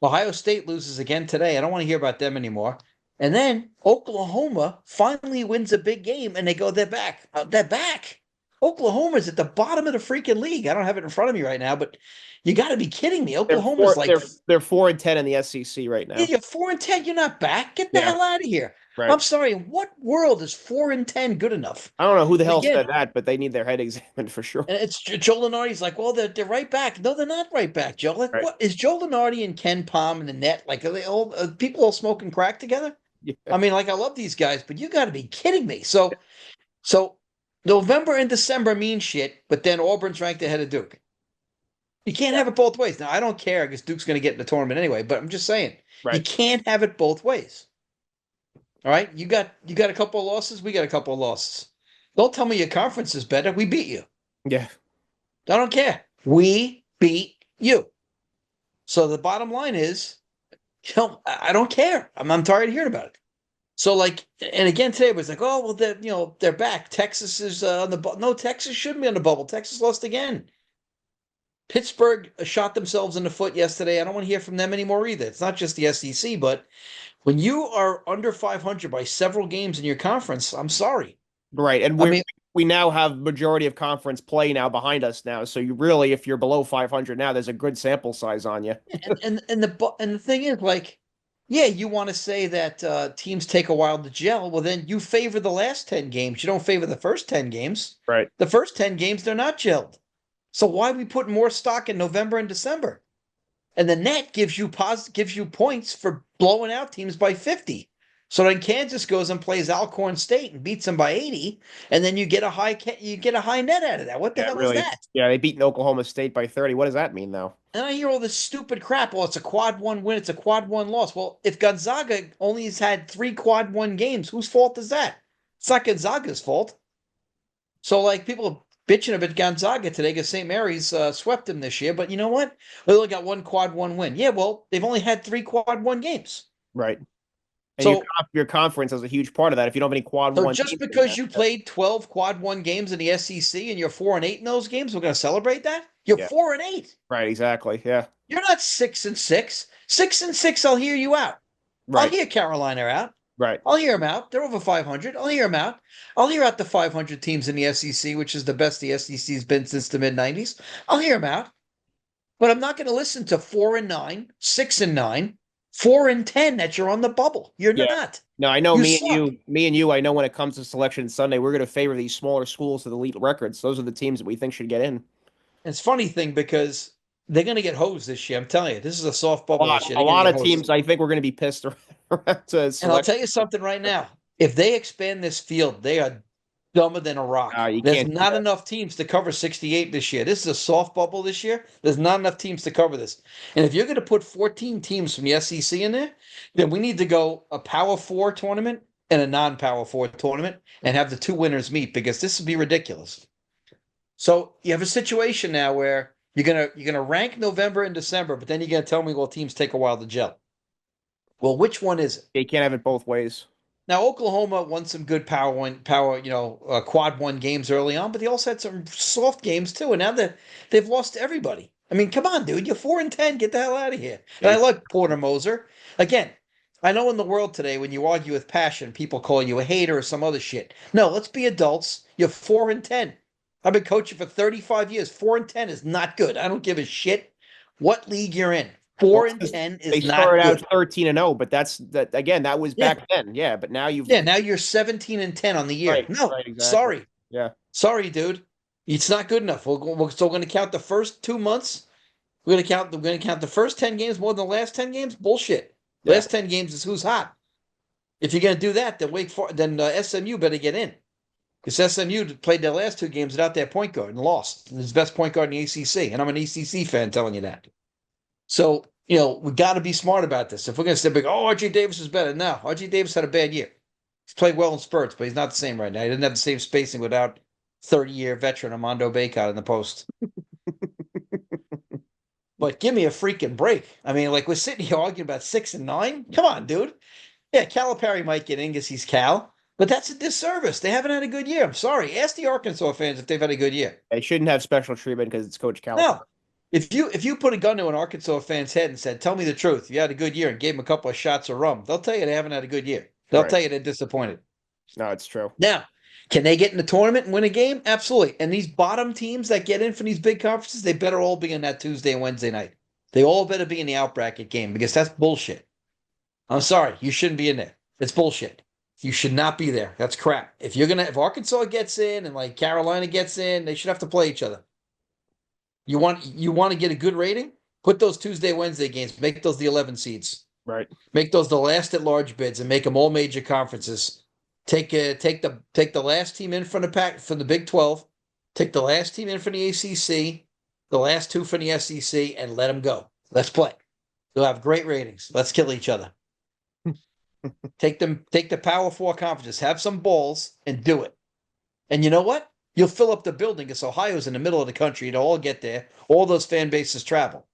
Ohio State loses again today. I don't want to hear about them anymore. And then Oklahoma finally wins a big game and they go, they're back. They're back. Oklahoma's at the bottom of the freaking league. I don't have it in front of me right now, but you got to be kidding me. They're Oklahoma's four. like, They're 4-10 in the SEC right yeah, now. you're 4-10. You're not back. Get the Yeah, hell out of here. right. I'm sorry. In what world is 4-10 good enough? I don't know who the And hell again, said that, but they need their head examined for sure. and it's Joe Lenardi's like, well, they're right back. No, they're not right back, Joe. Like, Right. what is Joe Lenardi and Ken Palm in the net? Like, are they all people all smoking crack together? Yeah. I mean, like, I love these guys, but you got to be kidding me. So November and December mean shit, but then Auburn's ranked ahead of Duke. You can't have it both ways. Now, I don't care because Duke's going to get in the tournament anyway, but I'm just saying, you Right. can't have it both ways. All right, you got a couple of losses. We got a couple of losses. Don't tell me your conference is better. We beat you. Yeah. I don't care. We beat you. So the bottom line is, I don't care. I'm tired of hearing about it. So like, and again today it was like, oh well, they're back. Texas is on the no. Texas shouldn't be on the bubble. Texas lost again. Pittsburgh shot themselves in the foot yesterday. I don't want to hear from them anymore either. It's not just the SEC, but when you are under 500 by several games in your conference, I'm sorry. Right. And I we mean, we now have majority of conference play now behind us now. So you really, if you're below 500 now, there's a good sample size on you. and the thing is, like, yeah, you want to say that teams take a while to gel. Well, then you favor the last 10 games. You don't favor the first 10 games. Right. The first 10 games, they're not gelled. So why are we putting more stock in November and December? And the net gives you points for blowing out teams by 50. So then Kansas goes and plays Alcorn State and beats them by 80, and then you get a high net out of that. What the Yeah, hell is really. that? Yeah, they beat Oklahoma State by 30. What does that mean though? And I hear all this stupid crap. Well, it's a quad one win, it's a quad one loss. Well, if Gonzaga only has had three quad one games, whose fault is that? It's not Gonzaga's fault. So, like, people bitching about Gonzaga today because St. Mary's swept them this year. But you know what? They only got one quad one win. Yeah, well, they've only had three quad one games. Right. And So, your conference has a huge part of that. If you don't have any quad so one just teams in because that, you played 12 quad one games in the SEC and you're 4-8 in those games, we're going to celebrate that? You're yeah, 4-8. right, exactly. Yeah, You're not 6-6. 6-6, I'll hear you out. I'll right, hear Carolina out. right. I'll hear them out. They're over 500. I'll hear them out. I'll hear out the 500 teams in the SEC, which is the best the SEC's been since the mid 90s. I'll hear them out. But I'm not going to listen to 4-9, 6-9, 4-10 that you're on the bubble. You're Yeah. not. No, I know You suck. me and you, I know when it comes to selection Sunday, we're going to favor these smaller schools with elite records. Those are the teams that we think should get in. It's a funny thing because they're going to get hosed this year. I'm telling you, this is a soft bubble this year. A They're going to lot get of hosed. teams, I think we're going to be pissed around to And I'll select. tell you something right now. If they expand this field, they are dumber than a rock. You There's can't do not that. enough teams to cover 68 this year. This is a soft bubble this year. There's not enough teams to cover this. And if you're going to put 14 teams from the SEC in there, then we need to go a Power Four tournament and a non-Power Four tournament and have the two winners meet because this would be ridiculous. So you have a situation now where you're gonna rank November and December, but then you're gonna tell me, well, teams take a while to gel. Well, which one is it? You can't have it both ways. Now, Oklahoma won some good power, quad one games early on, but they also had some soft games too. And now they've lost to everybody. I mean, come on, dude, you're 4-10. Get the hell out of here. And I It's, like Porter Moser. Again, I know in the world today, when you argue with passion, people call you a hater or some other shit. No, let's be adults. You're 4-10. I've been coaching for 35 years. 4-10 is not good. I don't give a shit what league you're in. well, 4 it's and just- 10 they is not started out good. 13-0, but that again, that was Yeah. back then. Yeah, but now you've Yeah, now you're 17-10 on the year. right, No, right, exactly. sorry. Yeah, Sorry, dude. It's not good enough. So we're going to count the first 2 months. We're going to count the first 10 games more than the last 10 games. Bullshit. yeah, Last 10 games is who's hot. If you're going to do that, then SMU better get in. Because SMU played their last two games without their point guard and lost. His best point guard in the ACC. And I'm an ACC fan telling you that. So, we got to be smart about this. If we're going to say, oh, RJ Davis is better. No, RJ Davis had a bad year. He's played well in spurts, but he's not the same right now. He doesn't have the same spacing without 30-year veteran Armando Bacot in the post. But give me a freaking break. I mean, like, we're sitting here arguing about 6-9. Come on, dude. Yeah, Calipari might get in because he's Cal, but that's a disservice. They haven't had a good year. I'm sorry. Ask the Arkansas fans if they've had a good year. they shouldn't have special treatment because it's Coach Calipari. No. if you put a gun to an Arkansas fan's head and said, "Tell me the truth, you had a good year," and gave them a couple of shots of rum, they'll tell you they haven't had a good year. They'll Right. tell you they're disappointed. No, it's true. Now, can they get in the tournament and win a game? Absolutely. And these bottom teams that get in from these big conferences, they better all be in that Tuesday and Wednesday night. They all better be in the out bracket game because that's bullshit. I'm sorry, you shouldn't be in there. It's bullshit. You should not be there. That's crap. If Arkansas gets in and like Carolina gets in, they should have to play each other. You want to get a good rating? Put those Tuesday, Wednesday games, make those the 11 seeds. Right. Make those the last at large bids and make them all major conferences. Take the last team in from the pack from the Big 12, take the last team in from the ACC, the last two from the SEC, and let them go. Let's play. They'll have great ratings. Let's kill each other. Take the Power Four conferences, have some balls, and do it. And you know what? You'll fill up the building because Ohio's in the middle of the country. They'll all get there. All those fan bases travel.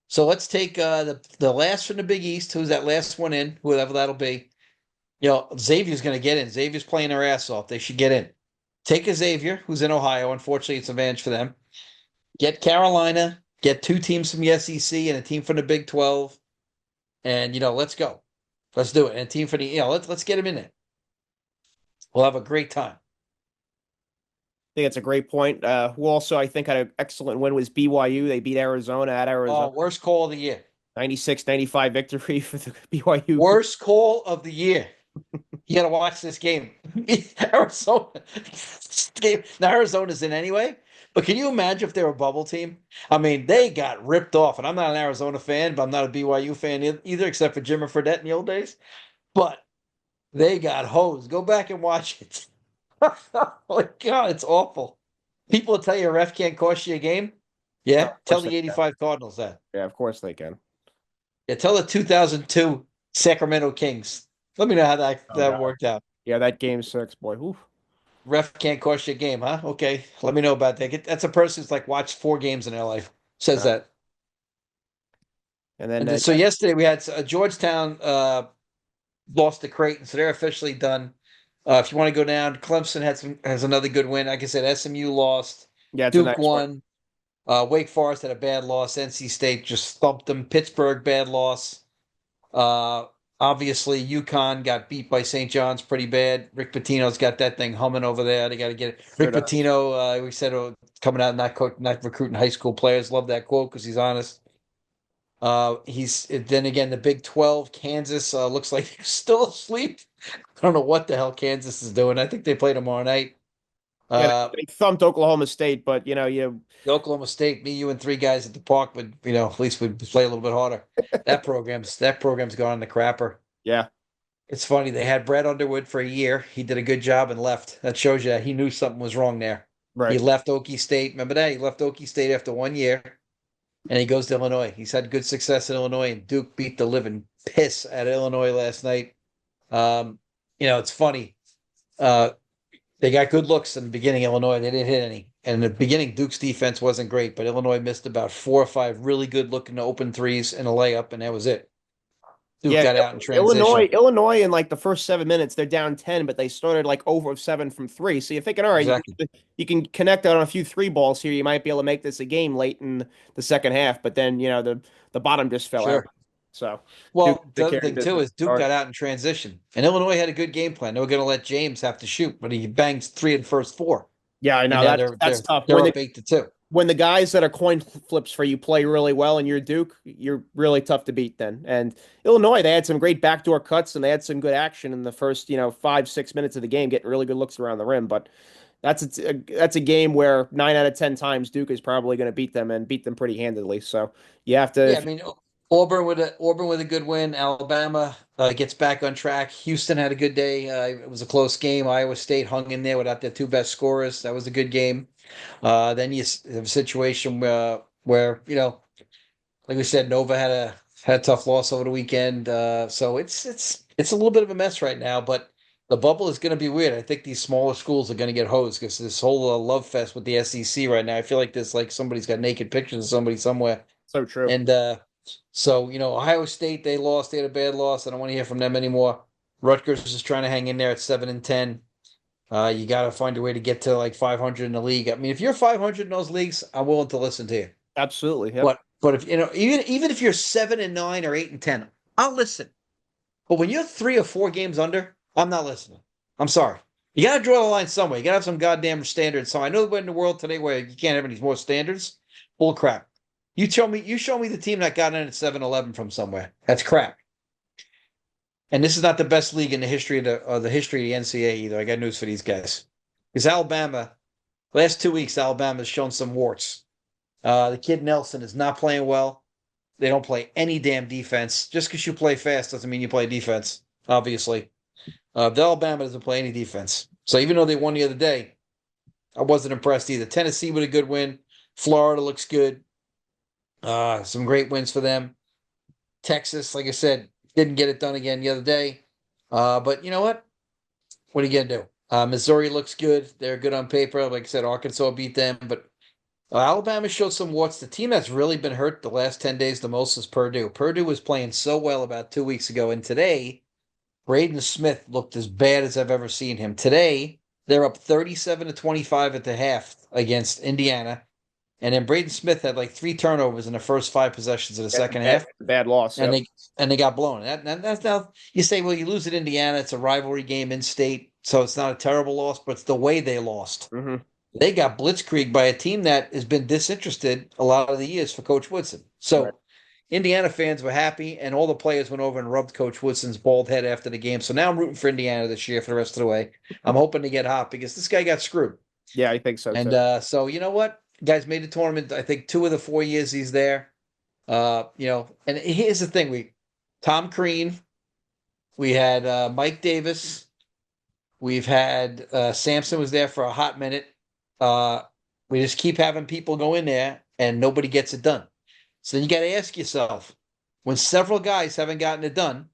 So let's take the last from the Big East. Who's that last one in? Whoever that'll be. Xavier's going to get in. Xavier's playing their ass off. They should get in. Take a Xavier, who's in Ohio. Unfortunately, it's an advantage for them. Get Carolina. Get two teams from the SEC and a team from the Big 12. And, let's go. Let's do it. And a team from let's get them in there. We'll have a great time. I think that's a great point. Who also I think had an excellent win was BYU. They beat Arizona at Arizona. Oh, worst call of the year. 96-95 victory for the BYU. Worst call of the year. You got to watch this game. Arizona game. Now Arizona's in anyway, but can you imagine if they were a bubble team? I mean, they got ripped off, and I'm not an Arizona fan, but I'm not a BYU fan either, except for Jimmer Fredette in the old days. But they got hosed. Go back and watch it. Oh my God, it's awful. People will tell you a ref can't cost you a game. No, Yeah, of tell course the they can. 85 Cardinals that. Yeah, of course they can. Yeah, tell the 2002 Sacramento Kings. Let me know how that, Oh that God. worked out. Yeah, that game six, boy. Oof. Ref can't cost you a game, huh? Okay, let me know about that. That's a person who's like watched 4 games in their life. Says Uh, that. and then And so yesterday we had Georgetown lost to Creighton, so they're officially done. If you want to go down, Clemson has another good win. Like I said, SMU lost, yeah, it's a Duke nice one. won, Wake Forest had a bad loss, NC State just thumped them, Pittsburgh bad loss. Uh, Obviously, UConn got beat by St. John's pretty bad. Rick Pitino's got that thing humming over there. They got to get it. Sure Rick does. Pitino, we said, coming out not recruiting high school players. Love that quote because he's honest. He's then again the Big 12. Kansas looks like they're still asleep. I don't know what the hell Kansas is doing. I think they play tomorrow night. Yeah, Uh, they thumped Oklahoma State, but Oklahoma State, me, you, and three guys at the park would, at least we'd play a little bit harder. That program's gone on the crapper. yeah, It's funny. They had Brad Underwood for a year. He did a good job and left. That shows you that he knew something was wrong there. He right. left Okie State. Remember that? He left Okie State after 1 year and he goes to Illinois. He's had good success in Illinois, and Duke beat the living piss at Illinois last night. It's funny. Uh, they got good looks in the beginning, Illinois. They didn't hit any. And in the beginning, Duke's defense wasn't great, but Illinois missed about 4 or 5 really good looking open threes and a layup, and that was it. Duke Yeah, got out in Illinois, transition. Illinois in like the first 7 minutes, they're down 10, but they started like over 7 from 3. So you're thinking, all right, Exactly. you can connect on a few three balls here. You might be able to make this a game late in the second half, but then the bottom just fell out. Sure. So Duke Well, they the other carried thing too business. is Duke got out in transition, and Illinois had a good game plan. They were going to let James have to shoot, but he bangs three in the first four, Yeah, I and know now that's they're that's they're tough. they're up 8-2. When the guys that are coin flips for you play really well and you're Duke, you're really tough to beat then. And Illinois, they had some great backdoor cuts and they had some good action in the first, 5, 6 minutes of the game, getting really good looks around the rim. But that's a game where 9 out of 10 times Duke is probably going to beat them and beat them pretty handedly. So you have to, Yeah, I mean Auburn with a good win. Alabama gets back on track. Houston had a good day. It was a close game. Iowa State hung in there without their two best scorers. That was a good game. Then you have a situation where like we said, Nova had a tough loss over the weekend. So it's a little bit of a mess right now. But the bubble is going to be weird. I think these smaller schools are going to get hosed because this whole love fest with the SEC right now. I feel like there's like somebody's got naked pictures of somebody somewhere. so true. And so, Ohio State, they lost. They had a bad loss. I don't want to hear from them anymore. Rutgers is trying to hang in there at 7-10. You got to find a way to get to like 500 in the league. I mean, if you're 500 in those leagues, I'm willing to listen to you. Absolutely. Yep. But if even if you're 7-9 or 8-10, I'll listen. But when you're 3 or 4 games under, I'm not listening. I'm sorry. You got to draw the line somewhere. You got to have some goddamn standards. So I know we're in the world today where you can't have any more standards. Bull crap. You show me the team that got in at 7-11 from somewhere. That's crap. And this is not the best league in the history of the history of the NCAA either. I got news for these guys. Because Alabama, last 2 weeks, Alabama's shown some warts. The kid Nelson is not playing well. They don't play any damn defense. Just because you play fast doesn't mean you play defense, obviously. The Alabama doesn't play any defense. So even though they won the other day, I wasn't impressed either. Tennessee with a good win. Florida looks good. Some great wins for them. Texas, like I said, didn't get it done again the other day. But you know what? What are you going to do? Missouri looks good. They're good on paper. Like I said, Arkansas beat them. But Alabama showed some warts. The team that's really been hurt the last 10 days the most is Purdue. Purdue was playing so well about 2 weeks ago. And today, Braden Smith looked as bad as I've ever seen him. Today, they're up 37-25 at the half against Indiana. And then Braden Smith had like 3 turnovers in the first 5 possessions of the It's a second half. bad loss. And Yep. they got blown. That's now you say, well, you lose at Indiana, it's a rivalry game in state, so it's not a terrible loss, but it's the way they lost. Hmm. They got blitzkrieg by a team that has been disinterested a lot of the years for Coach Woodson. Right. So Indiana fans were happy, and all the players went over and rubbed Coach Woodson's bald head after the game. So now I'm rooting for Indiana this year for the rest of the way. I'm hoping to get hot because this guy got screwed. Yeah, I think so And too. so you know what? Guys made the tournament. I think 2 of the 4 years he's there. And here's the thing: Tom Crean, we had Mike Davis, we've had Sampson was there for a hot minute. Uh, we just keep having people go in there and nobody gets it done. So then you got to ask yourself, when several guys haven't gotten it done,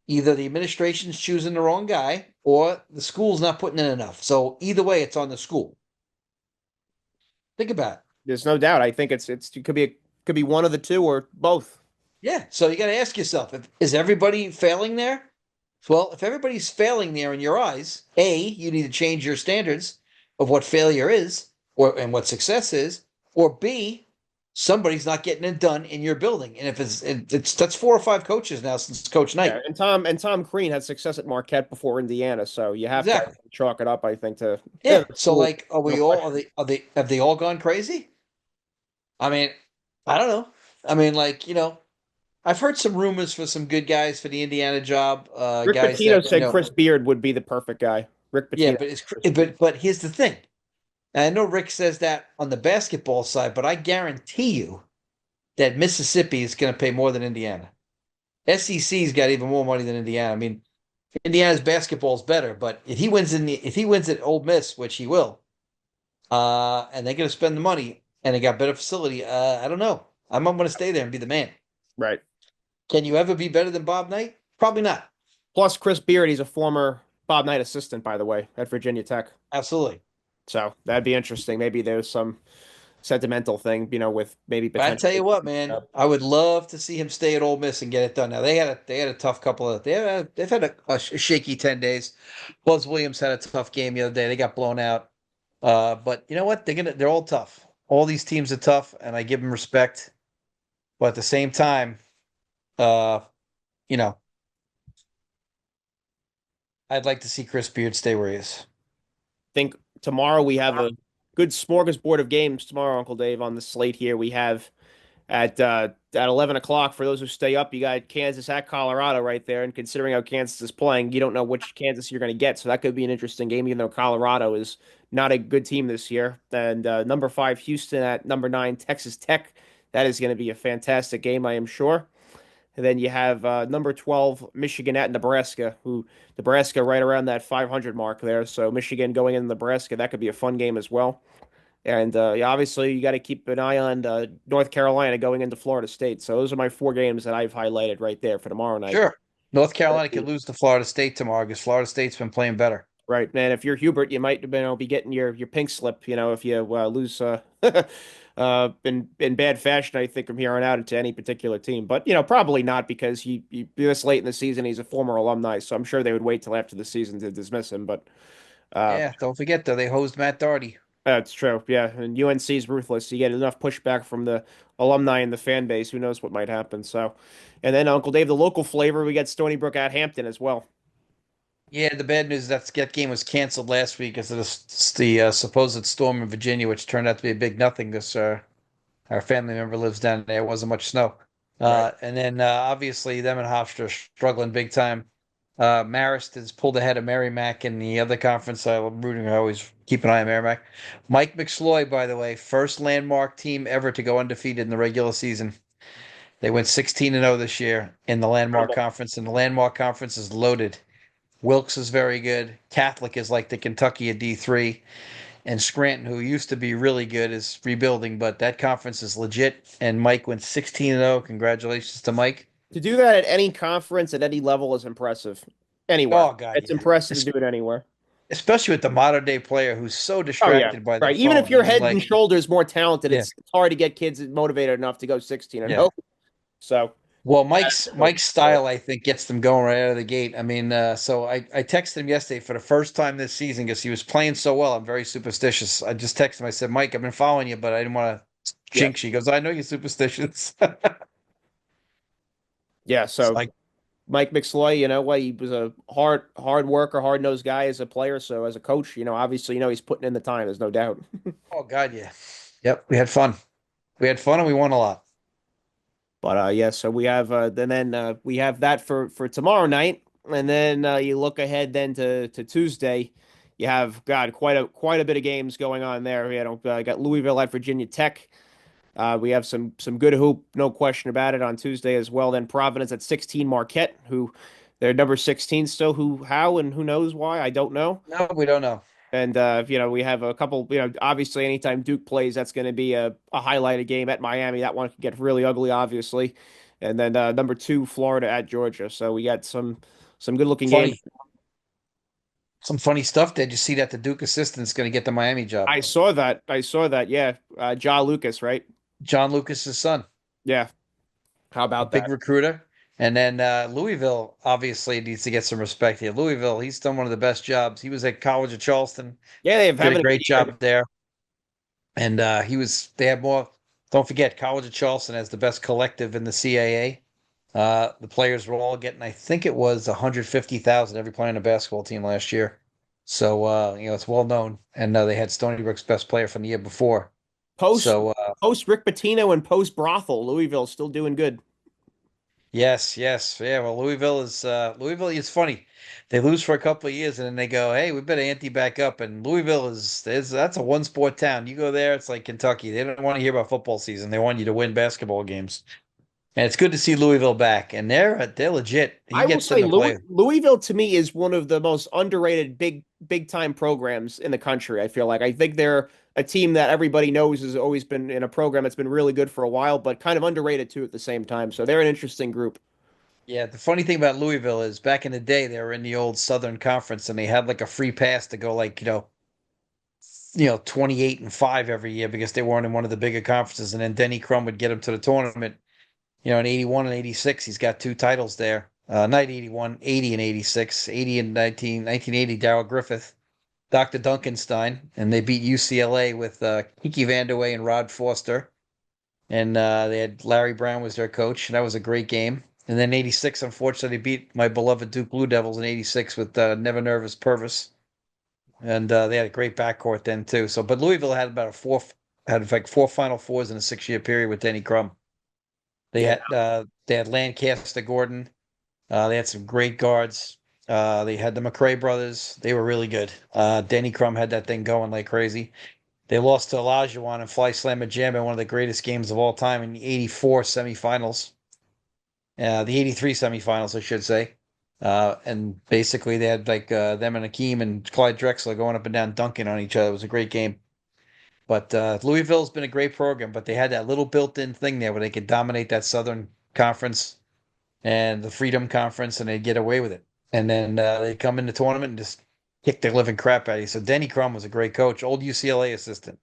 either the administration's choosing the wrong guy or the school's not putting in enough. So either way, it's on the school. Think about it. There's no doubt. I think it could be one of the two or both. Yeah. So you got to ask yourself, is everybody failing there? Well, if everybody's failing there in your eyes, A, you need to change your standards of what failure is and what success is, or B, somebody's not getting it done in your building. And if it's that's 4 or 5 coaches now since Coach Yeah, Knight. and Tom Crean had success at Marquette before Indiana, so you have to Exactly. chalk it up, I think, to Yeah. the So school. like, are No we all question. are they have they all gone crazy? I mean, I don't know. I mean, like, I've heard some rumors for some good guys for the Indiana job. Rick Guys Pitino that, said Chris Beard would be the perfect guy. Rick yeah, Pitino. but it's Chris Beard. but here's the thing. And I know Rick says that on the basketball side, but I guarantee you that Mississippi is going to pay more than Indiana. SEC's got even more money than Indiana. I mean, Indiana's basketball is better, but if he wins at Ole Miss, which he will, and they're going to spend the money and they got better facility, I don't know. I'm going to stay there and be the man. Right. Can you ever be better than Bob Knight? Probably not. Plus, Chris Beard, he's a former Bob Knight assistant, by the way, at Virginia Tech. Absolutely. So that'd be interesting. Maybe there's some sentimental thing, with maybe But I tell potentially. you what, man, I would love to see him stay at Ole Miss and get it done. Now they had a tough couple of they've had a shaky 10 days. Buzz Williams had a tough game the other day. They got blown out. But you know what? They're all tough. All these teams are tough, and I give them respect. But at the same time, uh, you know, I'd like to see Chris Beard stay where he is. Think tomorrow we have a good smorgasbord of games tomorrow, Uncle Dave, on the slate here. We have at 11 o'clock for those who stay up. You got Kansas at Colorado right there, and considering how Kansas is playing, you don't know which Kansas you're going to get, so that could be an interesting game. Even though Colorado is not a good team this year, and number 5 Houston at number 9 Texas Tech. That is going to be a fantastic game, I am sure. And then you have number 12 Michigan at Nebraska, who Nebraska right around that 500 mark there. So Michigan going in Nebraska, that could be a fun game as well. And yeah, obviously, you got to keep an eye on North Carolina going into Florida State. So those are my 4 games that I've highlighted right there for tomorrow night. Sure. North Carolina could lose to Florida State tomorrow because Florida State's been playing better. Right, man. If you're Hubert, you might be getting your pink slip. If you lose in bad fashion. I think from here on out into any particular team, but probably not because he this late in the season he's a former alumni, so I'm sure they would wait till after the season to dismiss him. But uh, Yeah, don't forget though, they hosed Matt Doherty. That's true. Yeah, and UNC is ruthless. You get enough pushback from the alumni and the fan base. Who knows what might happen? So, and then Uncle Dave, the local flavor, we get Stony Brook at Hampton as well. Yeah, the bad news is that game was canceled last week because of the supposed storm in Virginia, which turned out to be a big nothing. This our family member lives down there. It wasn't much snow. Right. And then obviously them and Hofstra are struggling big time. Marist has pulled ahead of Merrimack in the other conference. I'm rooting. I always keep an eye on Merrimack. Mike McSloy, by the way, first landmark team ever to go undefeated in the regular season. They went 16-0 this year in the landmark Incredible. conference, and the landmark conference is loaded. Wilkes is very good. Catholic is like the Kentucky of D3. And Scranton, who used to be really good, is rebuilding, but that conference is legit. And Mike went 16-0. Congratulations to Mike. To do that at any conference at any level is impressive. Anywhere. Oh, God, It's yeah. impressive to do it anywhere. Especially with the modern day player who's so Oh yeah. distracted by their Right. Even if phone. I you're mean, head and like, shoulders more talented, yeah, it's hard to get kids motivated enough to go 16 and yeah. 0. So, Well, that's Mike's style, I think, gets them going right out of the gate. I mean, so I texted him yesterday for the first time this season because he was playing so well. I'm very superstitious. I just texted him. I said, Mike, I've been following you, but I didn't want to yeah. jinx you. He goes, I know you're superstitious. Yeah, It's so like, Mike McSloy, what, he was a hard worker, hard-nosed guy as a player, so as a coach, obviously, he's putting in the time, there's no doubt. oh God, yeah. Yep, we had fun. We had fun and we won a lot. But yeah, so we have then we have that for tomorrow night, and then you look ahead then to Tuesday. You have God quite a bit of games going on there. Got Louisville at Virginia Tech. We have some good hoop, no question about it, on Tuesday as well. Then Providence at 16, Marquette, who they're number 16 still. How, and who knows why? I don't know. No, we don't know. And we have a couple. Obviously, anytime Duke plays, that's going to be a highlighted game at Miami. That one could get really ugly, obviously. And then number 2, Florida at Georgia. So we got some good looking games. Funny, some funny stuff. Did you see that the Duke assistant's going to get the Miami job? I saw that. I saw that. Yeah, Ja Lucas, right? John Lucas's son, Yeah. How a about big that? recruiter. And then Louisville obviously needs to get some respect here. Louisville, he's done one of the best jobs. He was at College of Charleston, Yeah, they're did a having a good great year. job there. And they have more. Don't forget, College of Charleston has the best collective in the CAA. The players were all getting, I think it was 150,000 every player on the basketball team last year. So it's well known. And they had Stony Brook's best player from the year before. Post So post Rick Pitino and post Brothel, Louisville's still doing good. yes, yes, yeah. Well, Louisville. It's funny. They lose for a couple of years and then they go, "Hey, we better ante back up." And Louisville is that's a one sport town. You go there, it's like Kentucky. They don't want to hear about football season. They want you to win basketball games. And it's good to see Louisville back. And they're legit. He I will gets them say to play. Louisville to me is one of the most underrated big time programs in the country. I feel like I think they're a team that everybody knows has always been in a program that's been really good for a while, but kind of underrated too at the same time. So they're an interesting group. Yeah, the funny thing about Louisville is back in the day they were in the old Southern Conference and they had like a free pass to go like, 28-5 every year because they weren't in one of the bigger conferences. And then Denny Crum would get them to the tournament. In 81 and 86, he's got two titles there. Not 81, 80 and 86. 80 and 1980, Darrell Griffith, Dr. Duncanstein, and they beat UCLA with Kiki Vandeweghe and Rod Foster. And they had Larry Brown was their coach. And that was a great game. And then 86, unfortunately, they beat my beloved Duke Blue Devils in 86 with Never Nervous Purvis. And they had a great backcourt then, too. So, but Louisville had like four Final Fours in a 6-year period with Denny Crum. Yeah. They had Lancaster Gordon. They had some great guards. They had the McRae brothers. They were really good. Danny Crum had that thing going like crazy. They lost to Olajuwon and Fly Slammer Jam in one of the greatest games of all time in the 84 semifinals. The 83 semifinals, I should say. And basically they had like them and Akeem and Clyde Drexler going up and down dunking on each other. It was a great game. But Louisville's been a great program, but they had that little built-in thing there where they could dominate that Southern Conference and the Freedom Conference, and they'd get away with it. And then they'd come in the tournament and just kick the living crap out of you. So Denny Crum was a great coach, old UCLA assistant.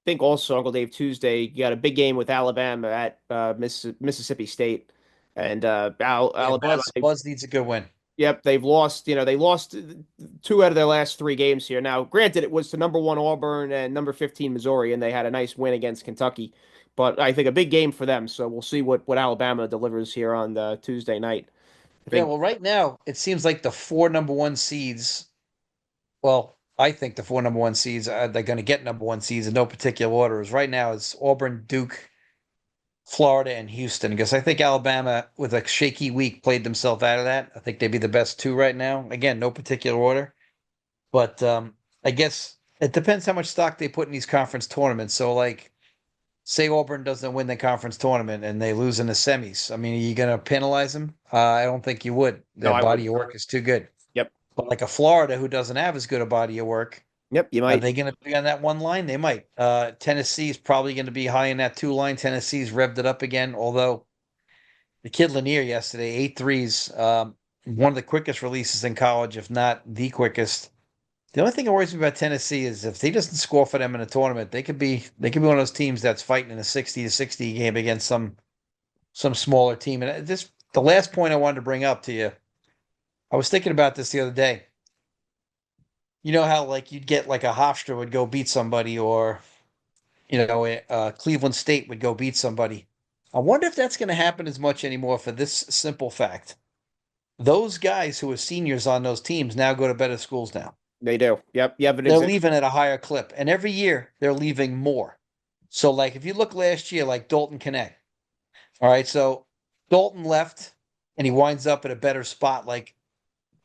Think also, Uncle Dave, Tuesday, you got a big game with Alabama at Mississippi State. And Yeah, Alabama, Buzz needs a good win. Yep, they've lost, they lost two out of their last three games here. Now, granted, it was to number one Auburn and number 15 Missouri, and they had a nice win against Kentucky. But I think a big game for them. So we'll see what Alabama delivers here on the Tuesday night. I Yeah, think well, right now it seems like the four number one seeds. Well, I think the four number one seeds are they're going to get number one seeds in no particular order. Is right now it's Auburn, Duke, Florida, and Houston. Because I think Alabama, with a shaky week, played themselves out of that. I think they'd be the best two right now. Again, no particular order, but I guess it depends how much stock they put in these conference tournaments. So, like, say Auburn doesn't win the conference tournament and they lose in the semis. I mean, are you going to penalize them? I don't think you would. no, Their I would. body of work is too good. Yep, But like a Florida who doesn't have as good a body of work, yep, you are might. they going to be on that one line? They might. Tennessee's probably going to be high in that two line. Tennessee's revved it up again, although the kid Lanier yesterday, 8 threes, one of the quickest releases in college, if not the quickest. The only thing that worries me about Tennessee is if they doesn't score for them in a tournament, they could be one of those teams that's fighting in a 60-60 game against some smaller team. And this the last point I wanted to bring up to you. I was thinking about this the other day. You know how like you'd get like a Hofstra would go beat somebody, or Cleveland State would go beat somebody. I wonder if that's going to happen as much anymore for this simple fact. Those guys who are seniors on those teams now go to better schools now. They do. Yep, you have an They're example. leaving at a higher clip, and every year they're leaving more. So, like, if you look last year, like Dalton Connect, all right, so Dalton left and he winds up at a better spot. Like,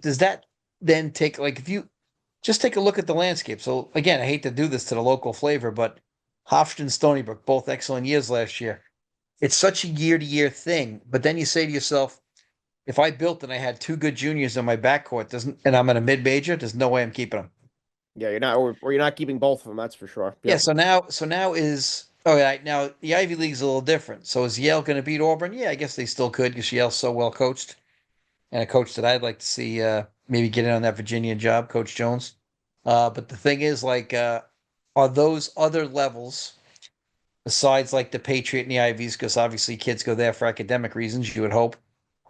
does that then take, like, if you just take a look at the landscape? So, again, I hate to do this to the local flavor, but Hofstra, Stony Brook, both excellent years last year. It's such a year to year thing. But then you say to yourself, if I built and I had two good juniors in my backcourt, doesn't and I'm in a mid major, there's no way I'm keeping them. Yeah, you're not, or you're not keeping both of them. That's for sure. Yeah, Yep. so now is oh yeah, now the Ivy League's a little different. So is Yale going to beat Auburn? Yeah, I guess they still could because Yale's so well coached, and a coach that I'd like to see maybe get in on that Virginia job, Coach Jones. But the thing is, like, are those other levels besides like the Patriot and the Ivies? Because obviously kids go there for academic reasons. You would hope.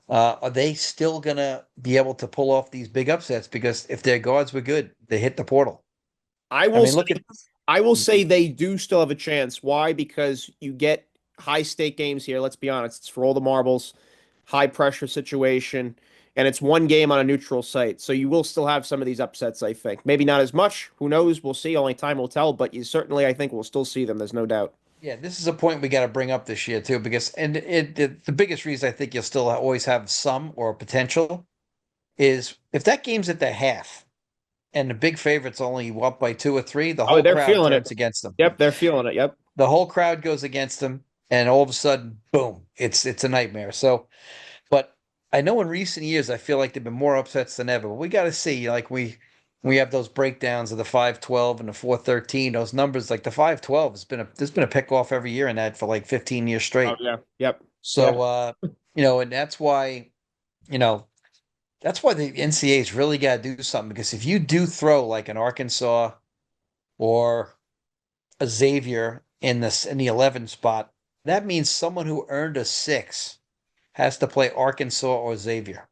Are they still gonna be able to pull off these big upsets? Because if their guards were good, they hit the portal. I I will mean, say look at I will say they do still have a chance. Why? Because you get high stake games here. Let's be honest. It's for all the marbles, high pressure situation, and it's one game on a neutral site. So you will still have some of these upsets, I think. Maybe not as much. Who knows? We'll see. Only time will tell, but you certainly, I think, will still see them. There's no doubt. Yeah, this is a point we got to bring up this year too, because the biggest reason I think you'll still always have some or potential is if that game's at the half and the big favorite's only up by two or three, the Oh, whole they're crowd feeling it. turns against them. Yep, they're feeling it. Yep. The whole crowd goes against them, and all of a sudden, boom, it's a nightmare. So, but I know in recent years I feel like there've been more upsets than ever. But we got to see, like we have those breakdowns of the 5-12 and the 4-13. Those numbers, like the 5-12 there's been a pick off every year in that for like 15 years Oh straight. yeah. Yep. Yeah. So and you know, that's why the NCAA's really got to do something, because if you do throw like an Arkansas or a Xavier in the 11 spot, that means someone who earned a 6 has to play Arkansas or Xavier.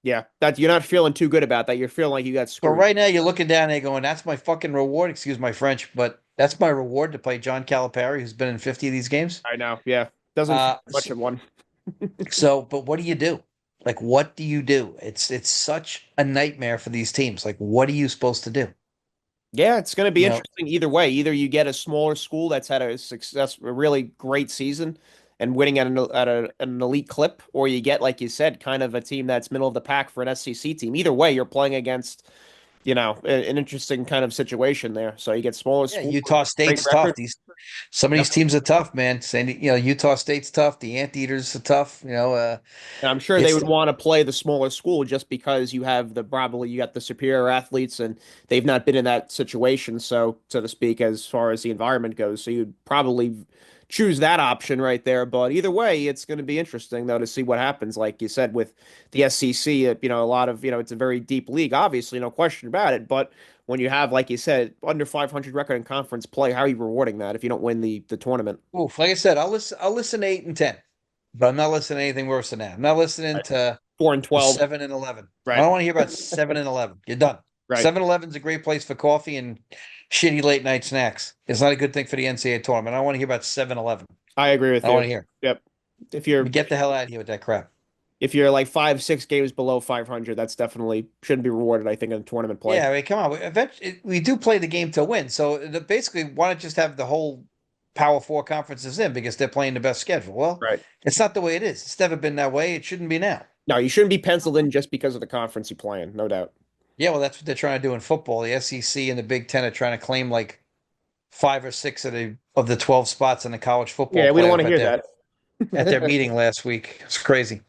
Yeah. That you're not feeling too good about that. You're feeling like you got So screwed. right now you're looking down there going, that's my fucking reward. Excuse my French, but that's my reward to play John Calipari, who's been in 50 of these games. I know. Yeah. Doesn't feel Uh, much of one. but what do you do? Like, what do you do? It's such a nightmare for these teams. Like, what are you supposed to do? Yeah, it's going to be You know, interesting either way. Either you get a smaller school that's had a really great season and winning at an elite clip, or you get, like you said, kind of a team that's middle of the pack for an SEC team. Either way, you're playing against, an interesting kind of situation there. So you get smaller yeah, school, Utah great State's tough. record. Some of Yep. these teams are tough, man. Saying, Utah State's tough. The Anteaters are tough. And I'm sure they It's would want to play the smaller school just because you got the superior athletes and they've not been in that situation, so to speak, as far as the environment goes. So you'd probably choose that option right there. But either way, it's going to be interesting though to see what happens. Like you said, with the SEC, a lot of, it's a very deep league, obviously, no question about it. But when you have, like you said, under 500 record in conference play, how are you rewarding that if you don't win the tournament? oof. Like I said, I'll listen to 8 and 10, but I'm not listening to anything worse than that. I'm not listening Right. to 4-12. 7-11. I Right. don't want to hear about 7-11. You're done. Right. 7-11 is a great place for coffee and shitty late night snacks. It's not a good thing for the NCAA tournament. I don't want to hear about 7-11. I agree with I don't you. want to hear. Yep. If I you're mean, get the hell out of here with that crap. if you're like 5, 6 games below 500, that's definitely shouldn't be rewarded, I think, in tournament play. Yeah, I mean, come on. We do play the game to win. So basically, why not just have the whole Power Four conferences in because they're playing the best schedule? Well, Right. it's not the way it is. It's never been that way. It shouldn't be now. No, you shouldn't be penciled in just because of the conference you play in, no doubt. Yeah, well, that's what they're trying to do in football. The SEC and the Big Ten are trying to claim like 5 or 6 of the 12 spots in the college football Yeah, we don't want playoff to hear that. at their meeting last week. It's crazy.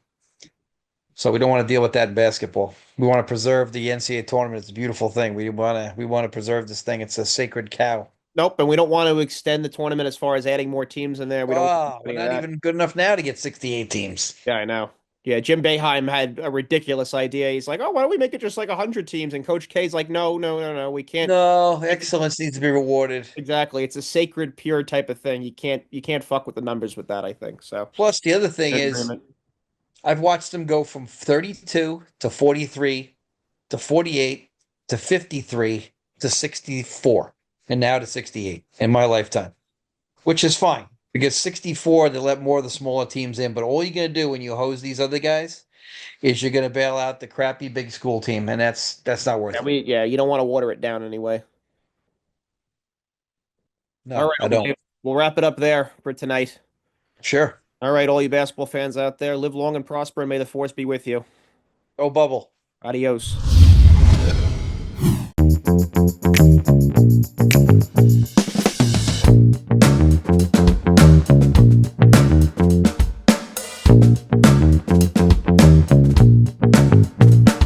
So we don't want to deal with that in basketball. We want to preserve the NCAA tournament. It's a beautiful thing. We want to preserve this thing. It's a sacred cow. Nope, and we don't want to extend the tournament as far as adding more teams in there. We don't want Oh, we're any of not that. even good enough now to get 68 teams. Yeah, I know. Yeah, Jim Boeheim had a ridiculous idea. He's like, "Oh, why don't we make it just like 100 teams?" And Coach K's like, "No, no, no, no. We can't." No, excellence needs to be rewarded. Exactly. It's a sacred, pure type of thing. You can't fuck with the numbers with that, I think. So, Plus, the other thing in is, agreement. I've watched them go from 32 to 43 to 48 to 53 to 64 and now to 68 in my lifetime, which is fine because 64, they let more of the smaller teams in. But all you're going to do when you hose these other guys is you're going to bail out the crappy big school team. And that's not worth Yeah, it. you don't want to water it down anyway. All No, right, I Uncle don't. Dave, we'll wrap it up there for tonight. Sure. All right, all you basketball fans out there, live long and prosper, and may the force be with you. Oh, bubble. Adios.